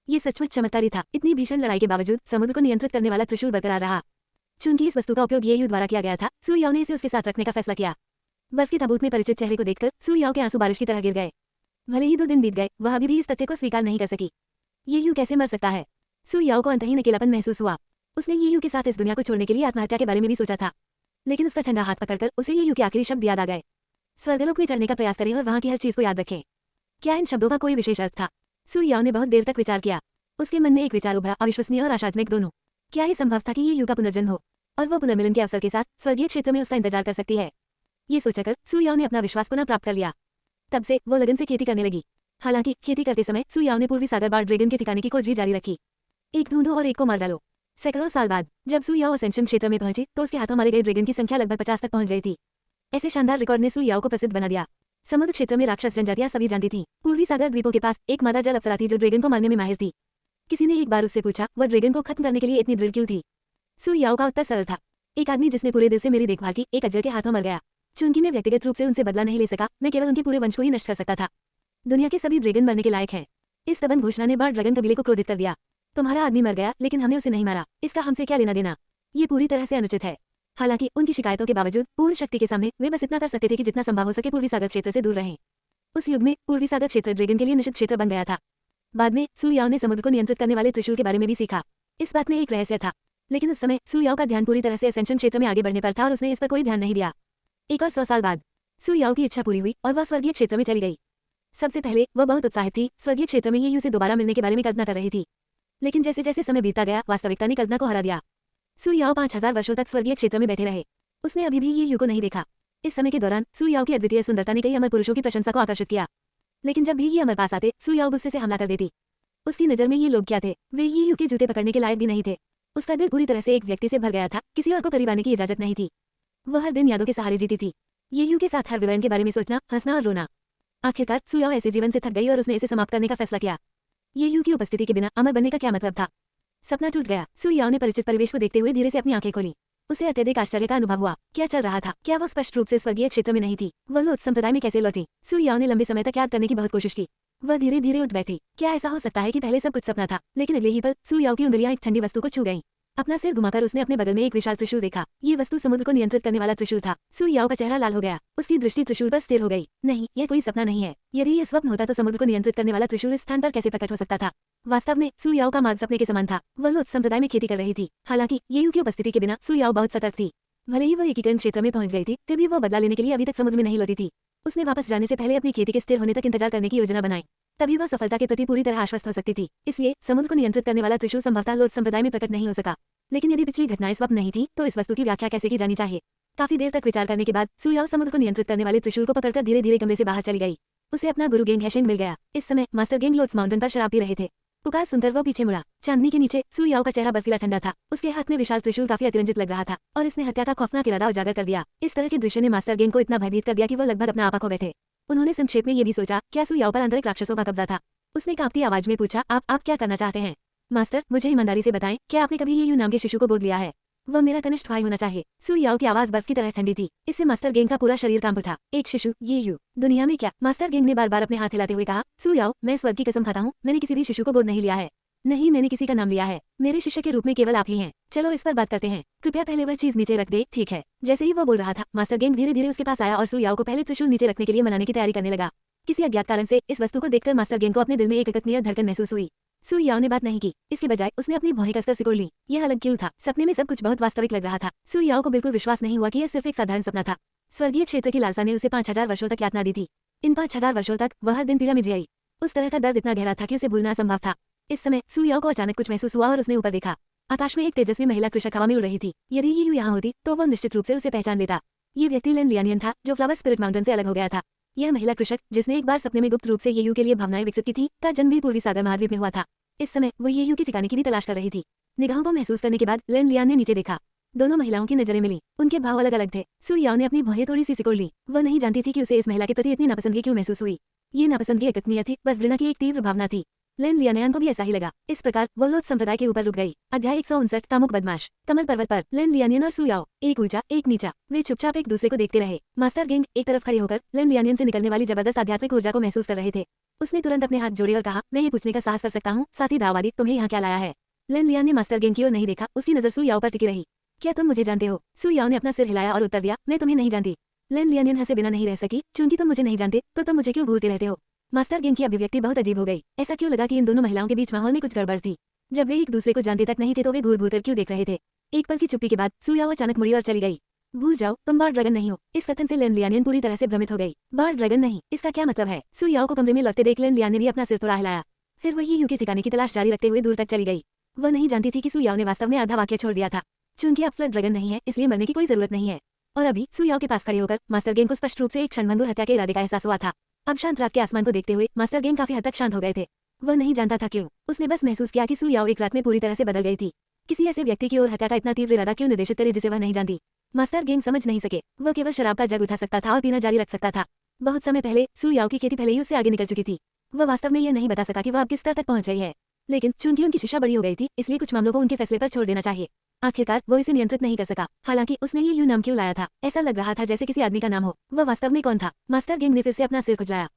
ये सचमुच चमत्कारी था। इतनी भीषण लड़ाई के बावजूद समुद्र को नियंत्रित करने वाला त्रिशूल बरकरार रहा। चूंकि इस वस्तु का उपयोग ये यू द्वारा किया गया था, सु याओ ने इसे उसके साथ रखने का फैसला किया। बर्फ के ताबूत में परिचित चेहरे को देखकर सु याओ के आंसू बारिश की तरह गिर गए। भले ही 2 दिन बीत गए, वह अभी भी इस तथ्य को स्वीकार नहीं कर सकी। ये यू कैसे मर सकता है? सु याओ को अंतहीन अकेलापन महसूस हुआ। उसने ये यू के साथ इस दुनिया को छोड़ने के लिए आत्महत्या के बारे में भी सोचा था, लेकिन उसका ठंडा हाथ पकड़कर उसे ये यू के आखिरी शब्द याद आ गए। स्वर्गलोक में चढ़ने का प्रयास करें और वहां की हर चीज को याद रखें। क्या इन शब्दों का कोई विशेष अर्थ था? सु याओ ने बहुत देर तक विचार किया। उसके मन में एक विचार उभरा, अविश्वसनीय और आशाजनक दोनों। क्या ये संभव था कि ये यू का पुनर्जन्म हो और वो पुनर्मिलन के अवसर के साथ स्वर्गीय क्षेत्र में उसका इंतजार कर सकती है? ये सोचकर सु याओ ने अपना विश्वास पुनः प्राप्त कर लिया। तब से वो लगन से खेती करने लगी। हालांकि खेती करते समय सु याओ ने पूर्वी सागर बार ड्रैगन के ठिकाने की खोज भी जारी रखी। एक ढूंढो और एक को मार डालो। सैकड़ों साल बाद जब सु याओ असेंशन क्षेत्र में पहुंची तो उसके हाथों मारे गए ड्रैगन की संख्या लगभग 50 तक पहुंच गई थी। ऐसे शानदार रिकॉर्ड ने सु याओ को प्रसिद्ध बना दिया। समुद्र क्षेत्र में राक्षस जनजातियां सभी जानती थीं। पूर्वी सागर द्वीपों के पास एक मादा जल अप्सरा थी जो ड्रैगन को मारने में माहिर थी। किसी ने एक बार उससे पूछा, वह ड्रैगन को खत्म करने के लिए इतनी दृढ़ क्यों थी? सु याओ का उत्तर सरल था, एक आदमी जिसने पूरे दिल से मेरी देखभाल की एक अजगर के हाथों मर गया। चूंकि मैं व्यक्तिगत रूप से उनसे बदला नहीं ले सका, मैं केवल उनके पूरे वंश को ही नष्ट कर सकता था। दुनिया के सभी ड्रैगन मरने के लायक हैं। इस दबंग घोषणा ने बार ड्रैगन कबीले को क्रोधित कर दिया। तुम्हारा आदमी मर गया, लेकिन हमने उसे नहीं मारा, इसका हमसे क्या लेना देना? ये पूरी तरह से अनुचित है। हालांकि उनकी शिकायतों के बावजूद पूर्ण शक्ति के सामने वे बस इतना कर सकते थे कि जितना संभव हो सके पूर्वी सागर क्षेत्र से दूर रहें। उस युग में पूर्वी सागर क्षेत्र ड्रैगन के लिए निषिद्ध क्षेत्र बन गया था। बाद में सु याओ ने समुद्र को नियंत्रित करने वाले त्रिशूल के बारे में भी सीखा। इस बात में एक रहस्य था, लेकिन उस समय सु याओ का ध्यान पूरी तरह से असेंशन क्षेत्र में आगे बढ़ने पर था और उसने इस पर कोई ध्यान नहीं दिया। एक और 100 साल बाद सु याओ की इच्छा पूरी हुई और वह स्वर्गीय क्षेत्र में चली गई। सबसे पहले वह बहुत उत्साहित थी। स्वर्गीय क्षेत्र में ये यू से दोबारा मिलने के बारे में कल्पना कर रही थी, लेकिन जैसे जैसे समय बीतता गया वास्तविकता ने कल्पना को हरा दिया। सु याओ 5000 वर्षों तक स्वर्गीय क्षेत्र में बैठे रहे। उसने अभी भी ये यू को नहीं देखा। इस समय के दौरान सु याओ की अद्वितीय सुंदरता ने कई अमर पुरुषों की प्रशंसा को आकर्षित किया, लेकिन जब भी ये अमर पास आते सु याओ गुस्से से हमला कर देती। उसकी नजर में ये लोग क्या थे? वे ये यू के जूते पकड़ने के लायक भी नहीं थे। उसका दिल पूरी तरह से एक व्यक्ति से भर गया था, किसी और को करीब आने की इजाजत नहीं थी। वह हर दिन यादों के सहारे जीती थी, ये यू के साथ हर विवरण के बारे में सोचना, हंसना और रोना। आखिरकार सु याओ ऐसे जीवन से थक गई और उसने इसे समाप्त करने का फैसला किया। ये यू की उपस्थिति के बिना अमर बनने का क्या मतलब था? सपना टूट गया। सु याओ ने परिचित परिवेश को देखते हुए धीरे से अपनी आंखें खोली। उसे अत्यधिक आश्चर्य का अनुभव हुआ। क्या चल रहा था? क्या वह स्पष्ट रूप से स्वर्गीय क्षेत्र में नहीं थी? वह लोट संप्रदाय में कैसे लौटी? सु याओ ने लंबे समय तक याद करने की बहुत कोशिश की। वह धीरे धीरे उठ बैठी। क्या ऐसा हो सकता है कि पहले सब कुछ सपना था? लेकिन अगले ही पल सु याओ की उंगलियां एक ठंडी वस्तु को छू गईं। अपना सिर घुमाकर उसने अपने बगल में एक विशाल त्रिशूल देखा। ये वस्तु समुद्र को नियंत्रित करने वाला त्रिशूल था। सु याओ का चेहरा लाल हो गया। उसकी दृष्टि त्रिशूल पर स्थिर हो गई। नहीं, यह कोई सपना नहीं है। यदि यह स्वप्न होता तो समुद्र को नियंत्रित करने वाला त्रिशूल इस स्थान पर कैसे प्रकट हो सकता था? वास्तव में सु याओ का मार्ग सपने के समान था। वह लोट संप्रदाय में खेती कर रही थी। हालांकि ये यू की उपस्थिति के बिना सु याओ बहुत सतर्क थी। भले ही वह एकीकरण क्षेत्र में पहुंच गई थी, फिर भी वह बदला लेने के लिए अभी तक समुद्र में नहीं लौटी थी। उसने वापस जाने से पहले अपनी खेती के स्थिर होने तक इंतजार करने की योजना बनाई। तभी वह सफलता के प्रति पूरी तरह आश्वस्त हो सकती थी। इसलिए समुद्र को नियंत्रित करने वाला त्रिशूल संभवतः लोट संप्रदाय में प्रकट नहीं हो सका। लेकिन यदि पिछली घटनाएं स्वप्न नहीं थी, तो इस वस्तु की व्याख्या कैसे की जानी चाहिए? काफी देर तक विचार करने के बाद सु याओ समुद्र को नियंत्रित करने वाले त्रिशूल को पकड़कर धीरे धीरे कमरे से बाहर चली गई। उसे अपना गुरु गेंग हेशेंग मिल गया। इस समय मास्टर गेंग लोट्स माउंटेन पर शराब पी रहे थे। पुकार सुनकर वो पीछे मुड़ा। चांदनी के नीचे सु याओ का चेहरा बर्फीला ठंडा था। उसके हाथ में विशाल त्रिशूल काफी अतिरंजित लग रहा था और इसने हत्या का खौफनाक इरादा उजागर कर दिया। इस तरह के दृश्य ने मास्टर गेंग को इतना भयभीत कर दिया कि वो लगभग अपना आपा खो बैठे। उन्होंने संक्षेप में ये भी सोचा, क्या सु याओ पर आंतरिक राक्षसों का कब्जा था? उसने कांपती आवाज में पूछा, आप क्या करना चाहते हैं? मास्टर, मुझे ईमानदारी से बताएं, क्या आपने कभी ये यू नाम के शिशु को गोद लिया है? वह मेरा कनिष्ठ भाई होना चाहिए। सु याओ की आवाज बर्फ की तरह ठंडी थी। इससे मास्टर गेंग का पूरा शरीर कांप उठा। एक शिशु, ये यू दुनिया में क्या? मास्टर गेंग ने बार बार अपने हाथ हिलाते हुए कहा, सु याओ, मैं स्वर्ग की कसम खाता हूँ, मैंने किसी भी शिशु को गोद नहीं लिया है। नहीं, मैंने किसी का नाम लिया है। मेरे शिष्य के रूप में केवल आप ही हैं। चलो इस पर बात करते हैं। कृपया पहले वह चीज नीचे रख दे। ठीक है। जैसे ही वो बोल रहा था, मास्टर गेंग धीरे धीरे उसके पास आया और सु याओ को पहले त्रिशूल नीचे रखने के लिए मनाने की तैयारी करने लगा। किसी अज्ञात कारण से इस वस्तु को देखकर मास्टर गेंग को अपने दिल में एक अकस्मात धड़कन महसूस हुई। सु याओ ने बात नहीं की। इसके बजाय उसने अपनी भौहें कसकर सिकोड़ ली। यह अलग क्यों था? सपने में सब कुछ बहुत वास्तविक लग रहा था। सु याओ को बिल्कुल विश्वास नहीं हुआ कि यह सिर्फ एक साधारण सपना था। स्वर्गीय क्षेत्र की लालसा ने उसे 5000 वर्षों तक यातना दी थी। इन 5000 वर्षों तक वह हर दिन पीड़ा में जियाई। उस तरह का दर्द इतना गहरा था कि उसे भूलना असंभव था। इस समय सु याओ को अचानक कुछ महसूस हुआ और उसने ऊपर देखा। आकाश में एक तेजस्वी महिला कृषक हवा में उड़ रही थी। यदि ये यू यहाँ होती तो वह निश्चित रूप से उसे पहचान लेता। ये व्यक्ति लेन लियानियन था, जो फ्लावर स्पिरिट माउंटेन से अलग हो गया था। यह महिला कृषक, जिसने एक बार सपने में गुप्त रूप से ये यू के लिए भावनाएं विकसित की थी, का जन्म भी पूर्वी सागर महाद्वीप में हुआ था। इस समय वो ये यू की ठिकाने की भी तलाश कर रही थी। निगाहों को महसूस करने के बाद लेन लियान ने नीचे देखा। दोनों महिलाओं की नजरें मिली। उनके भाव अलग अलग थे। सु याओ ने अपनी भौहें थोड़ी सी सिकोड़ ली। वह नहीं जानती थी कि उसे इस महिला के प्रति इतनी नापसंदगी क्यों महसूस हुई। ये नापसंदगी अकथनीय थी, बस घृणा की एक तीव्र भावना थी। लेन लियानयान को भी ऐसा ही लगा। इस प्रकार वो लोट संप्रदाय के ऊपर रुक गई। अध्याय 159, कामुक बदमाश। कमल पर्वत पर लेन लियानियन और सु याओ, एक ऊंचा एक नीचा, वे चुपचाप एक दूसरे को देखते रहे। मास्टर गेंग एक तरफ खड़े होकर लेन लियानियन से निकलने वाली जबरदस्त आध्यात्मिक ऊर्जा को महसूस कर रहे थे। उसने तुरंत अपने हाथ जोड़े और कहा, मैं ये पूछने का साहस कर सकता हूँ, साथी दाववादी, तुम्हें यहाँ क्या लाया है? लिन लियान ने मास्टर गेंग की ओर नहीं देखा, उसकी नजर सु याओ पर टिकी रही। क्या तुम मुझे जानते हो? सु याओ ने अपना सिर हिलाया और उत्तर दिया, मैं तुम्हें नहीं जानती। लिन लियान हंसे बिना नहीं रह सकी, चूंकि तुम मुझे नहीं जानते तो तुम मुझे क्यों घूरते रहते हो? मास्टर गेंग की अभिव्यक्ति बहुत अजीब हो गई। ऐसा क्यों लगा कि इन दोनों महिलाओं के बीच माहौल में कुछ गड़बड़ थी। जब वे एक दूसरे को जानते तक नहीं थे तो वे घूर घूर कर क्यों देख रहे थे? एक पल की चुप्पी के बाद सु याओ अचानक मुड़ी और चली गई। भूल जाओ, तुम बार ड्रैगन नहीं हो। इस कथन से लिन लियान पूरी तरह से भ्रमित हो गई। बार ड्रैगन नहीं, इसका क्या मतलब है? सु याओ को कमरे में लौटते देख लिन लियान ने भी अपना सिर थोड़ा हिलाया। फिर वही यू के ठिकाने की तलाश जारी रखते हुए दूर तक चली गई। वह नहीं जानती थी कि सु याओ ने वास्तव में आधा वाक्य छोड़ दिया था। चूंकि अब फ्लड ड्रैगन नहीं है, इसलिए मरने की कोई जरूरत नहीं है। और अभी सु याओ के पास खड़े होकर मास्टर गेंग को स्पष्ट रूप से एक क्षणभंगुर हत्या के इरादे का एहसास हुआ था। अब शांत रात के आसमान को देखते हुए मास्टर गेंग काफी हद तक शांत हो गए थे। वह नहीं जानता था क्यों, उसने बस महसूस किया कि सु याओ एक रात में पूरी तरह से बदल गई थी। किसी ऐसे व्यक्ति की ओर हत्या का इतना तीव्र इरादा क्यों निर्देशित करे जिसे वह नहीं जानती? मास्टर गेंग समझ नहीं सके। वह केवल शराब का जग उठा सकता था और पीना जारी रख सकता था। बहुत समय पहले सु याओ की खेती पहले ही उससे आगे निकल चुकी थी। वह वास्तव में यह नहीं बता सका कि वह अब किस स्तर तक पहुंच गई है। लेकिन चूंकि उनकी शिक्षा बड़ी हो गई थी, इसलिए कुछ मामलों को उनके फैसले पर छोड़ देना चाहिए। आखिरकार वो इसे नियंत्रित नहीं कर सका। हालांकि उसने ये यू नाम क्यों लाया था? ऐसा लग रहा था जैसे किसी आदमी का नाम हो। वह वास्तव में कौन था? मास्टर गेंग ने फिर से अपना सिर खुजलाया।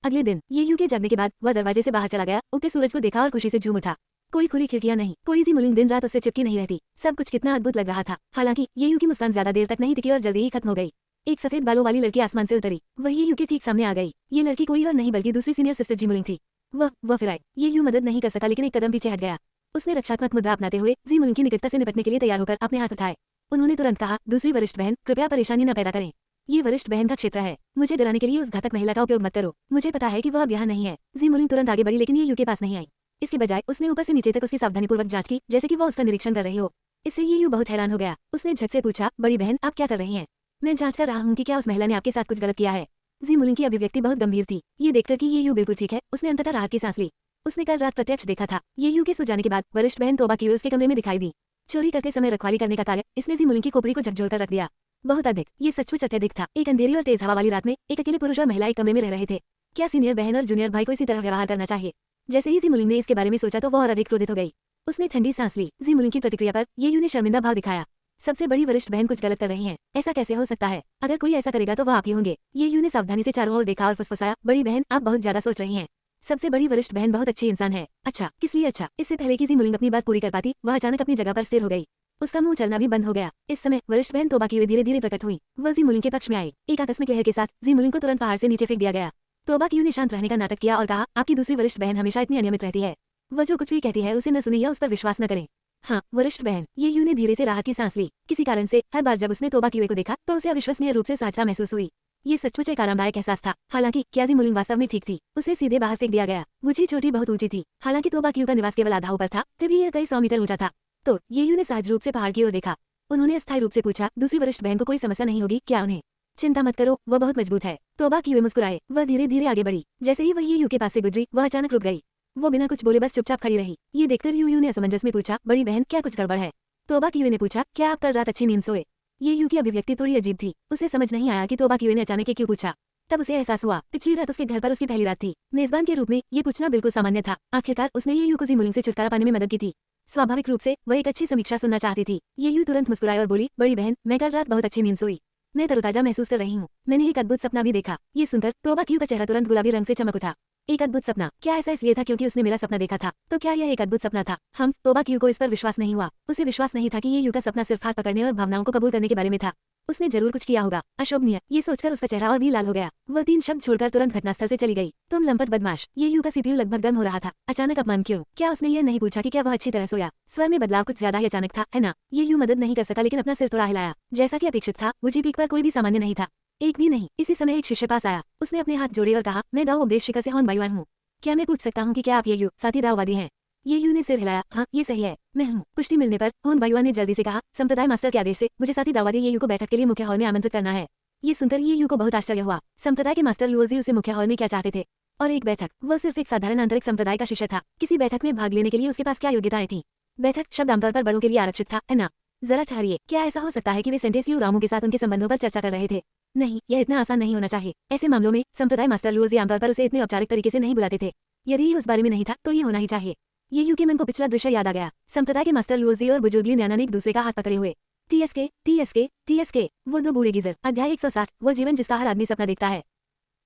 अगले दिन ये यू के जगने के बाद वह दरवाजे से बाहर चला गया, उगते सूरज को देखा और खुशी से झूम उठा। कोई खुली खिड़कियां नहीं, कोई जी मुलिंग दिन रात उससे चिपकी नहीं रहती। सब कुछ कितना अद्भुत लग रहा था। हालांकि ये यू की मुस्कान ज्यादा देर तक नहीं टिकी और जल्दी ही खत्म हो गई। एक सफेद बालों वाली लड़की आसमान से उतरी। वही यू के ठीक सामने आ गई। ये लड़की कोई और नहीं बल्कि दूसरी सीनियर सिस्टर जी मुलिंग थी। वह फिर आई। ये यू मदद नहीं कर सका, लेकिन एक कदम पीछे हट गया। उसने रक्षात्मक मुद्रा अपनाते हुए जी मुलिंग की निकटता से निपटने के लिए तैयार होकर अपने हाथ उठाए। उन्होंने तुरंत कहा, दूसरी वरिष्ठ बहन, कृपया परेशानी न पैदा करें। ये वरिष्ठ बहन का क्षेत्र है। मुझे डराने के लिए उस घातक महिला का उपयोग मत करो। मुझे पता है कि वह अब यहाँ नहीं है। जी मुलिंग तुरंत आगे बढ़ी, लेकिन ये यू के पास नहीं आई। इसके बजाय उसने ऊपर से नीचे तक उसकी सावधानीपूर्वक जांच की, जैसे कि वह उसका निरीक्षण कर रही हो। इससे ये यू बहुत हैरान हो गया। उसने झट से पूछा, बड़ी बहन, आप क्या कर रही हैं? मैं जांच कर रहा हूँ कि क्या उस महिला ने आपके साथ कुछ गलत किया है। जी मुलिंग की अभिव्यक्ति बहुत गंभीर थी। ये देखकर कि ये यू बिल्कुल ठीक है, उसने अंततः राहत की सांस ली। उसने कल रात प्रत्यक्ष देखा था। ये यू के सो जाने के बाद वरिष्ठ बहन तोबा की उसके कमरे में दिखाई दी। चोरी करते समय रखवाली करने का कार्य इसने जी मुलिंग की खोपड़ी को झकझोर कर रख दिया। बहुत अधिक, ये सचमुच अत्यधिक था। एक अंधेरी और तेज हवा वाली रात में एक अकेले पुरुष और महिला एक कमरे में रह रहे थे। क्या सीनियर बहन और जूनियर भाई को इसी तरह व्यवहार करना चाहिए? जैसे ही जी मुलिंग ने इसके बारे में सोचा तो वह और अधिक क्रोधित हो गई। उसने ठंडी सांस ली। जी मुलिंग की प्रतिक्रिया पर ये यू ने शर्मिंदा भाव दिखाया। सबसे बड़ी वरिष्ठ बहन कुछ गलत कर रही हैं। ऐसा कैसे हो सकता है? अगर कोई ऐसा करेगा तो वह आप ही होंगे। ये यू ने सावधानी से चारों ओर देखा और फुसफुसाया, बड़ी बहन, आप बहुत ज्यादा सोच रही हैं। सबसे बड़ी वरिष्ठ बहन बहुत अच्छी इंसान है। अच्छा, किस लिए अच्छा? इससे पहले कि जी मुलिंग अपनी बात पूरी कर पाती, वह अचानक अपनी जगह पर स्थिर हो गई। उसका मुंह चलना भी बंद हो गया। इस समय वरिष्ठ बहन तोबा की धीरे धीरे प्रकट हुई। वह जी मुलिंग के पक्ष में आई। एक आकस्मिक लहर के साथ जी मुलिंग को तुरंत पहाड़ से नीचे फेंक दिया गया। तोबा की ने शांत रहने का नाटक किया और कहा, आपकी दूसरी वरिष्ठ बहन हमेशा इतनी अनियमित रहती है। वह जो कुछ भी कहती है उसे न सुनिए या उस पर विश्वास न करें। हाँ, वरिष्ठ बहन। ये यू ने धीरे से राहत की सांस ली। किसी कारण से हर बार जब उसने तोबा की को देखा तो उसे अविश्वसनीय रूप से सहजता महसूस हुई। ये सचमुच एक आरामदायक एहसास था। हालांकि क्या जी मुलिंग वास्तव में ठीक थी? उसे सीधे बाहर फेंक दिया गया। ऊंची चोटी बहुत ऊंची थी। हालांकि तोबा की का निवास केवल आधा ऊपर था, फिर भी यह कई 100 मीटर ऊंचा था। तो ये यू ने सहज रूप से पहाड़ की ओर देखा। उन्होंने अस्थायी रूप से पूछा, दूसरी वरिष्ठ बहन को कोई समस्या नहीं होगी क्या? उन्हें चिंता मत करो, वह बहुत मजबूत है। तोबा की मुस्कुराए। वह धीरे धीरे आगे बढ़ी। जैसे ही वह ये यू के पास से गुजरी, वह अचानक रुक गई। वो बिना कुछ बोले बस चुपचाप खड़ी रही। ये देखकर यू ने असमंजस में पूछा, बड़ी बहन, क्या कुछ गड़बड़ है? तोबा की ने पूछा, क्या आप कल रात अच्छी नींद सोए? ये यू की अभिव्यक्ति थोड़ी अजीब थी। उसे समझ नहीं आया कि तोबा की ने अचानक क्यों पूछा। तब उसे एहसास हुआ, पिछली रात उसके घर पर उसकी पहली रात थी। मेजबान के रूप में ये पूछना बिल्कुल सामान्य था। आखिरकार उसने ये यू को जी मुलिंग से छुटकारा पाने में मदद की थी। स्वाभाविक रूप से वह एक अच्छी समीक्षा सुनना चाहती थी। ये यू तुरंत मुस्कुराई और बोली, बड़ी बहन, मैं कल रात बहुत अच्छी नींद सोई। मैं तरोताजा महसूस कर रही हूँ। मैंने एक अद्भुत सपना भी देखा। ये सुनकर तोबा की का चेहरा तुरंत गुलाबी रंग से चमक उठा। एक अद्भुत सपना? क्या ऐसा इसलिए था क्योंकि उसने मेरा सपना देखा था? तो क्या यह एक अद्भुत सपना था? तोबा की को इस पर विश्वास नहीं हुआ। उसे विश्वास नहीं था कि ये यू का सपना सिर्फ हाथ पकड़ने और भावनाओं को कबूल करने के बारे में था। उसने जरूर कुछ किया होगा। अशोभनीय, ये सोचकर उसका चेहरा और भी लाल हो गया। वह 3 शब्द छोड़कर तुरंत घटनास्थल से चली गई। तुम लंपट बदमाश। ये यू का सीपीयू लगभग गर्म हो रहा था। अचानक अपमान क्यों? क्या उसने यह नहीं पूछा कि क्या वह अच्छी तरह सोया? स्वर में बदलाव कुछ ज्यादा ही अचानक था, है ना? ये यू मदद नहीं कर सका, लेकिन अपना सिर थोड़ा हिलाया। जैसा कि अपेक्षित था, ऊंची पीठ पर कोई भी सामान्य नहीं था। एक भी नहीं। इसी समय एक शिष्य पास आया। उसने अपने हाथ जोड़े और कहा, मैं दाओ उपदेश शिखर से हॉन बायुआन हूँ। क्या मैं पूछ सकता हूँ कि क्या आप ये यू साथी दाववादी हैं? ये यू ने सिर हिलाया। हाँ, ये सही है, मैं हूँ। पुष्टि मिलने पर होन बायुआन ने जल्दी से कहा, संप्रदाय मास्टर के आदेश से मुझे साथी दाववादी ये यू को बैठक के लिए मुख्य हॉल में आमंत्रित करना है। ये सुनकर ये यू को बहुत आश्चर्य हुआ। संप्रदाय के मास्टर लुओजी उसे मुख्य हॉल में क्या चाहते थे? और एक बैठक? वह सिर्फ एक साधारण आंतरिक संप्रदाय का शिष्य था। किसी बैठक में भाग लेने के लिए उसके पास क्या योग्यताएं थी? बैठक शब्द आमतौर पर बड़ों के लिए आरक्षित था, है ना? जरा ठहरिए, क्या ऐसा हो सकता है कि वे सेंटेस यू रामू के साथ उनके संबंधों पर चर्चा कर रहे थे? नहीं, यह इतना आसान नहीं होना चाहिए। ऐसे मामलों में संप्रदाय मास्टर लुओजी आमतौर पर उसे इतने औपचारिक तरीके से नहीं बुलाते थे। यदि ये उस बारे में नहीं था तो ये होना ही चाहिए। ये यू के मन को पिछला दृश्य याद आ गया। संप्रदाय के मास्टर लुओजी और बुजुर्गली न्याना ने एक दूसरे का हाथ पकड़े हुए। टीएसके, टीएसके, टीएसके, वो 2 बूढ़े गीजर। अध्याय 160, वो जीवन जिसका हर आदमी सपना देखता है।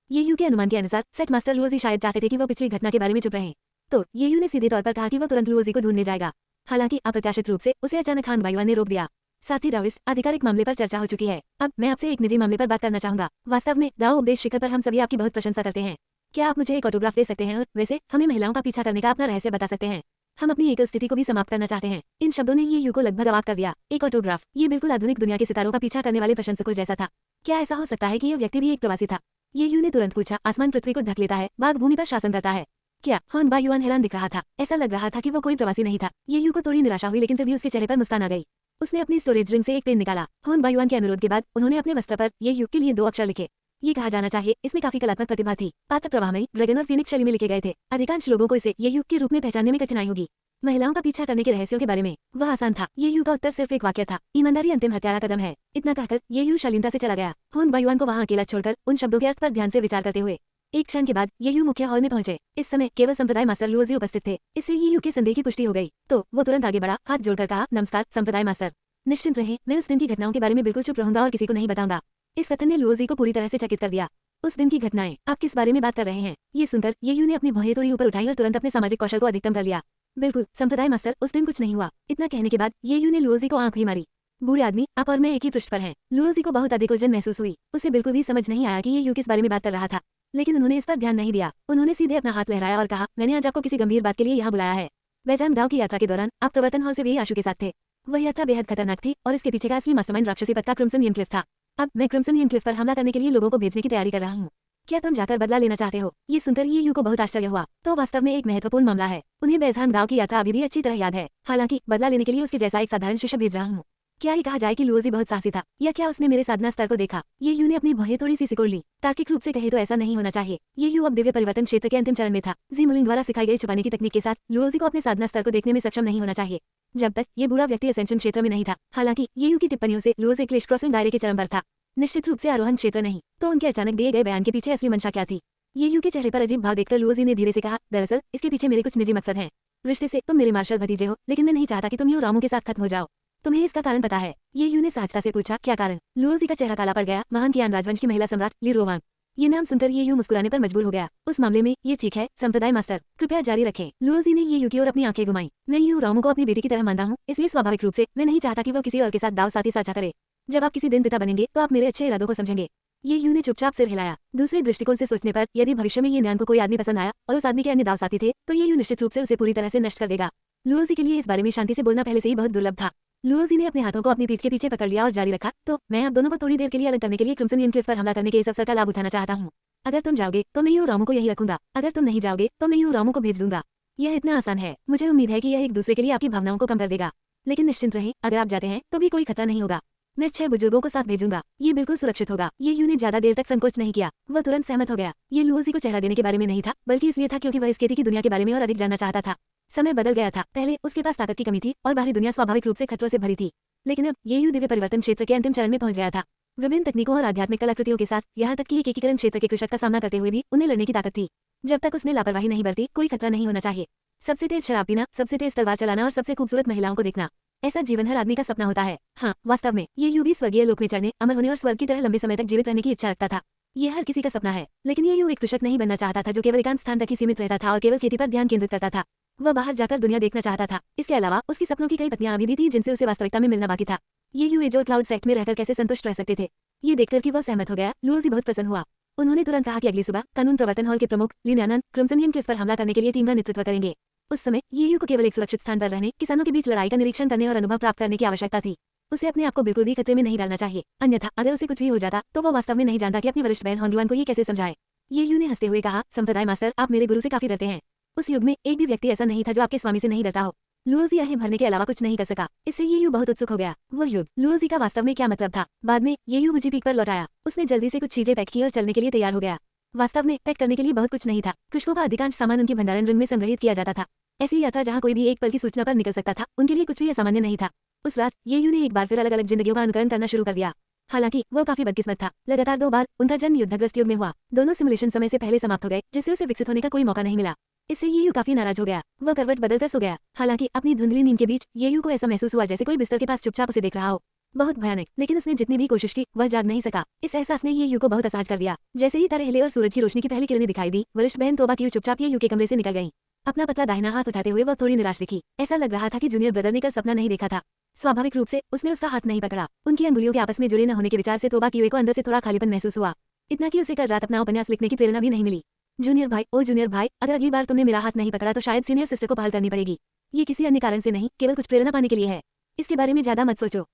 ये यू के अनुमान के अनुसार सेट मास्टर लुओजी शायद चाहते थे कि वो पिछली घटना के बारे में चुप रहें। तो ये यू ने सीधे तौर पर कहा कि वो तुरंत लुओजी को ढूंढने जाएगा। हालांकि अप्रत्याशित रूप से उसे अचानक खान बायुआन ने रोक दिया। साथ ही दाओइस्ट आधिकारिक मामले पर चर्चा हो चुकी है। अब मैं आपसे एक निजी मामले पर बात करना चाहूंगा। वास्तव में दाओ उपदेश शिखर पर हम सभी आपकी बहुत प्रशंसा करते हैं। क्या आप मुझे एक ऑटोग्राफ दे सकते हैं और वैसे हमें महिलाओं का पीछा करने का अपना रहस्य बता सकते हैं। हम अपनी एकल स्थिति को भी समाप्त करना चाहते हैं। इन शब्दों ने ये यू को लगभग अवाक कर दिया। एक ऑटोग्राफ, ये बिल्कुल आधुनिक दुनिया के सितारों का पीछा करने वाले प्रशंसकों जैसा था। क्या ऐसा हो सकता है कि यह व्यक्ति भी एक प्रवासी था? ये यू ने तुरंत पूछा। आसमान पृथ्वी को ढक लेता है, बाघ भूमि पर शासन करता है। क्या हॉन बायुआन हैरान दिख रहा था। ऐसा लग रहा था कि वो कोई प्रवासी नहीं था। ये यू को थोड़ी निराशा हुई, लेकिन फिर भी उसके चेहरे पर मुस्कान आ गई। उसने अपनी स्टोरेज रिंग से एक पेन निकाला। हॉन बायुआन के अनुरोध के बाद उन्होंने अपने वस्त्र पर ये यू के लिए 2 अक्षर लिखे। ये कहा जाना चाहिए इसमें काफी कलात्मक प्रतिभा थी। पात्र प्रवाहमयी, ड्रैगन और फीनिक्स शैली में लिखे गए थे। अधिकांश लोगों को इसे ये यू के रूप में पहचानने में कठिनाई होगी। महिलाओं का पीछा करने के रहस्यों के बारे में वह आसान था। ये यू का उत्तर सिर्फ एक वाक्य था, ईमानदारी अंतिम हत्यारा कदम है। इतना कहकर ये यू शालीनता से चला गया। हॉन बायुआन को वहां अकेला छोड़कर उन शब्दों के अर्थ पर ध्यान से विचार करते हुए एक क्षण के बाद ये यू मुख्य हॉल में पहुंचे। इस समय केवल संप्रदाय मास्टर लुओजी उपस्थित थे। इससे ये यू के संदेह की पुष्टि हो गई। तो वो तुरंत आगे बढ़ा, हाथ जोड़कर कहा, नमस्कार संप्रदाय मास्टर। निश्चिंत रहें, मैं उस दिन की घटनाओं के बारे में बिल्कुल चुप रहूंगा और किसी को नहीं बताऊंगा। इस कथन ने लुओजी को पूरी तरह से चकित कर दिया। उस दिन की घटनाएं, आप किस बारे में बात कर रहे हैं? ये सुनकर ये यू ने अपनी भौहें थोड़ी ऊपर उठाई और तुरंत अपने सामाजिक कौशल को अधिकतम कर लिया। बिल्कुल संप्रदाय मास्टर, उस दिन कुछ नहीं हुआ। इतना कहने के बाद ये यू ने लुओजी को आंख ही मारी। बूढ़े आदमी, आप और मैं एक ही पृष्ठ पर हैं। लुओजी को बहुत अधिक उलझन महसूस हुई। उसे बिल्कुल भी समझ नहीं आया कि ये यू किस बारे में बात कर रहा था, लेकिन उन्होंने इस पर ध्यान नहीं दिया। उन्होंने सीधे अपना हाथ लहराया और कहा, मैंने आज आपको किसी गंभीर बात के लिए यहाँ बुलाया है। वैजांग दाव की यात्रा के दौरान आप प्रवर्तन हॉल से वे आशु के साथ थे। वह यात्रा बेहद खतरनाक थी और इसके पीछे का असली मास्टरमाइंड राक्षसी पद का क्रिम्सन यिनक्लिफ था। अब मैं क्रिम्सन यिनक्लिफ पर हमला करने के लिए लोगों को भेजने की तैयारी कर रहा हूँ। क्या तुम जाकर बदला लेना चाहते हो? ये सुनकर ये यू को बहुत आश्चर्य हुआ। तो वास्तव में एक महत्वपूर्ण मामला है। उन्हें बेजहान गांव की यात्रा अभी भी अच्छी तरह याद है। हालांकि बदला लेने के लिए उसके जैसा एक साधारण शिष्य भेज रहा हूँ। क्या ये कहा जाए कि लुओजी बहुत साहसी था, या क्या उसने मेरे साधना स्तर को देखा? ये यू ने अपनी भौहें थोड़ी सी सिकोड़ ली। तार्किक रूप से कहे तो ऐसा नहीं होना चाहिए। ये यू अब दिव्य परिवर्तन क्षेत्र के अंतिम चरण में था। जी मुलिंग द्वारा सिखाई गई छुपाने की तकनीक के साथ लुओजी को अपने साधना स्तर को देखने में सक्षम नहीं होना चाहिए जब तक ये बुरा व्यक्ति असेंशन क्षेत्र में नहीं था। हालांकि ये यू की टिप्पणियों से लुओजी क्लेश क्रॉसिंग दायरे के चरम पर था, निश्चित रूप से आरोहण क्षेत्र नहीं। तो उनके अचानक दिए गए बयान के पीछे असली मंशा क्या थी? ये यू के चेहरे पर अजीब भाव देखकर लुओजी ने धीरे से कहा, दरअसल इसके पीछे मेरे कुछ निजी मकसद हैं। रिश्ते से तुम मेरे मार्शल भतीजे हो, लेकिन मैं नहीं चाहता कि तुम यू रामू के साथ खत्म हो जाओ। तुम्हें इसका कारण पता है? ये यू ने सहजता से पूछा, क्या कारण? लुओजी का चेहरा काला पड़ गया। महान कियान राजवंश की महिला सम्राट ली रोवांग। ये नाम सुनकर ये यू मुस्कुराने पर मजबूर हो गया। उस मामले में ये ठीक है संप्रदाय मास्टर, कृपया जारी रखें। लुओजी ने ये यू की ओर अपनी आंखें घुमाई। मैं यू रामू को अपनी बेटी की तरह मानता हूँ, इसलिए स्वाभाविक रूप से मैं नहीं चाहता कि वो किसी और के साथ दाव साथी साझा करे। जब आप किसी दिन पिता बनेंगे तो आप मेरे अच्छे इरादों को समझेंगे। ये यू ने चुपचाप सिर हिलाया। दूसरे दृष्टिकोण से सोचने पर यदि भविष्य में ये न्यान को कोई आदमी पसंद आया और उस आदमी के अन्य दाव साथी थे, तो ये यू निश्चित रूप से उसे पूरी तरह से नष्ट कर देगा। लुओजी के लिए इस बारे में शांति से बोलना पहले से ही बहुत दुर्लभ था। लुओजी ने अपने हाथों को अपनी पीठ के पीछे पकड़ लिया और जारी रखा, तो मैं आप दोनों को थोड़ी देर के लिए अलग करने के लिए क्रिम्सन यिनक्लिफ पर हमला करने के इस अवसर का लाभ उठाना चाहता हूँ। अगर तुम जाओगे तो मैं यू रामू को यही रखूंगा। अगर तुम नहीं जाओगे तो मैं यू रामू को भेज दूंगा। यह इतना आसान है। मुझे उम्मीद है कि यह एक दूसरे के लिए आपकी भावनाओं को कम कर देगा। लेकिन निश्चिंत रहें, अगर आप जाते हैं तो भी कोई खतरा नहीं होगा। मैं 6 बुजुर्गों को साथ भेजूंगा। ये बिल्कुल सुरक्षित होगा। ये यू ने ज्यादा देर तक संकोच नहीं किया। वह तुरंत सहमत हो गया। ये लुओजी को चेहरा देने के बारे में नहीं था, बल्कि इसलिए था क्योंकि वह इस खेती की दुनिया के बारे में और अधिक जानना चाहता था। समय बदल गया था। पहले उसके पास ताकत की कमी थी और बाहरी दुनिया स्वाभाविक रूप से खतरों से भरी थी, लेकिन अब ये यू दिव्य परिवर्तन क्षेत्र के अंतिम चरण में पहुंच गया था। विभिन्न तकनीकों और आध्यात्मिक कलाकृतियों के साथ यहाँ तक कि एक एकीकरण क्षेत्र के कृषक का सामना करते हुए भी उन्हें लड़ने की ताकत थी। जब तक उसने लापरवाही नहीं बरती, कोई खतरा नहीं होना चाहिए। सबसे तेज शराब पीना, सबसे तेज तलवार चलाना और सबसे खूबसूरत महिलाओं को देखना, ऐसा जीवन हर आदमी का सपना होता है। हाँ, वास्तव में ये यू भी स्वर्गीय लोक में चढ़ने, अमर होने और स्वर्ग की तरह लंबे समय तक जीवित रहने की इच्छा रखता था। ये हर किसी का सपना है, लेकिन ये यू एक कृषक नहीं बनना चाहता था जो केवल एकांत स्थान तक ही सीमित रहता था और केवल खेती पर ध्यान केंद्रित करता था। वह बाहर जाकर दुनिया देखना चाहता था। इसके अलावा उसकी सपनों की कई पत्नियां अभी भी थी जिनसे उसे वास्तविकता में मिलना बाकी था। ये यू एजोर क्लाउड सेक्ट में रहकर कैसे संतुष्ट रह सकते थे? ये देखकर कि वह सहमत हो गया, लुओजी बहुत प्रसन्न हुआ। उन्होंने तुरंत कहा कि अगली सुबह कानून प्रवर्तन हॉल के प्रमुख लिनयानन क्रिम्सन यिनक्लिफ पर हमला करने के लिए टीम का नेतृत्व करेंगे। उस समय ये यू को केवल एक सुरक्षित स्थान पर रहने, किसानों के बीच लड़ाई का निरीक्षण करने और अनुभव प्राप्त करने की आवश्यकता थी। उसे अपने आप को बिल्कुल भी खतरे में नहीं डालना चाहिए, अन्यथा अगर उसे कुछ भी हो जाता तो वो वास्तव में नहीं जानता कि अपनी वरिष्ठ बहन होंगयुआन को ये कैसे समझाए। ये यू ने हंसते हुए कहा, संप्रदाय मास्टर, आप मेरे गुरु से काफी डरते हैं। उस युग में एक भी व्यक्ति ऐसा नहीं था जो आपके स्वामी से नहीं डरता हो। लुओजी आहें भरने के अलावा कुछ नहीं कर सका। इससे ये यू बहुत उत्सुक हो गया। वो युग लुओजी का वास्तव में क्या मतलब था? बाद में ये यू मुझे पीक पर लौट आया। उसने जल्दी से कुछ चीजें पैक की और चलने के लिए तैयार हो गया। वास्तव में पैक करने के लिए बहुत कुछ नहीं था। कृष्णों का अधिकांश सामान उनकी भंडारण रिंग में संग्रहित किया जाता था। ऐसी यात्रा जहाँ कोई भी एक पल की सूचना पर निकल सकता था, उनके लिए कुछ भी असामान्य नहीं था। उस रात ये यू ने एक बार फिर अलग अलग जिंदगियों का अनुकरण करना शुरू कर दिया। हालांकि वो काफी बदकिस्मत था। लगातार 2 बार उनका जन्म युद्धग्रस्त युग में हुआ। दोनों सिमुलेशन समय से पहले समाप्त हो गए, जिससे उसे विकसित होने का कोई मौका नहीं मिला। इससे ये यू काफी नाराज हो गया। वह करवट बदलकर सो गया। हालांकि अपनी धुंधली नींद के बीच ये यू को ऐसा महसूस हुआ जैसे कोई बिस्तर के पास चुपचाप उसे देख रहा हो। बहुत भयानक, लेकिन उसने जितनी भी कोशिश की वह जाग नहीं सका। इस एहसास ने ये यू को बहुत असहज कर दिया। जैसे ही तारे हिले और सूरज की रोशनी की पहली किरणें दिखाई दी, वरिष्ठ बहन तोबा की चुपचाप ये यू के कमरे से निकल गई। अपना पतला दाहिना हाथ उठाते हुए वह थोड़ी निराश दिखी। ऐसा लग रहा था कि जूनियर ब्रदर ने कल सपना नहीं देखा था। स्वाभाविक रूप से उसने उसका हाथ नहीं पकड़ा। उनकी अंगुलियों के आपस में जुड़े न होने के विचार से तोबा की को अंदर से थोड़ा खालीपन महसूस हुआ। इतना कि उसे कल रात अपना उपन्यास लिखने की प्रेरणा भी नहीं मिली। जूनियर भाई, ओ जूनियर भाई, अगर अगली बार तुमने मेरा हाथ नहीं पकड़ा तो शायद सीनियर सिस्टर को पहल करनी पड़ेगी। ये किसी अन्य कारण से नहीं, केवल कुछ प्रेरणा पाने के लिए है। इसके बारे में ज्यादा मत सोचो।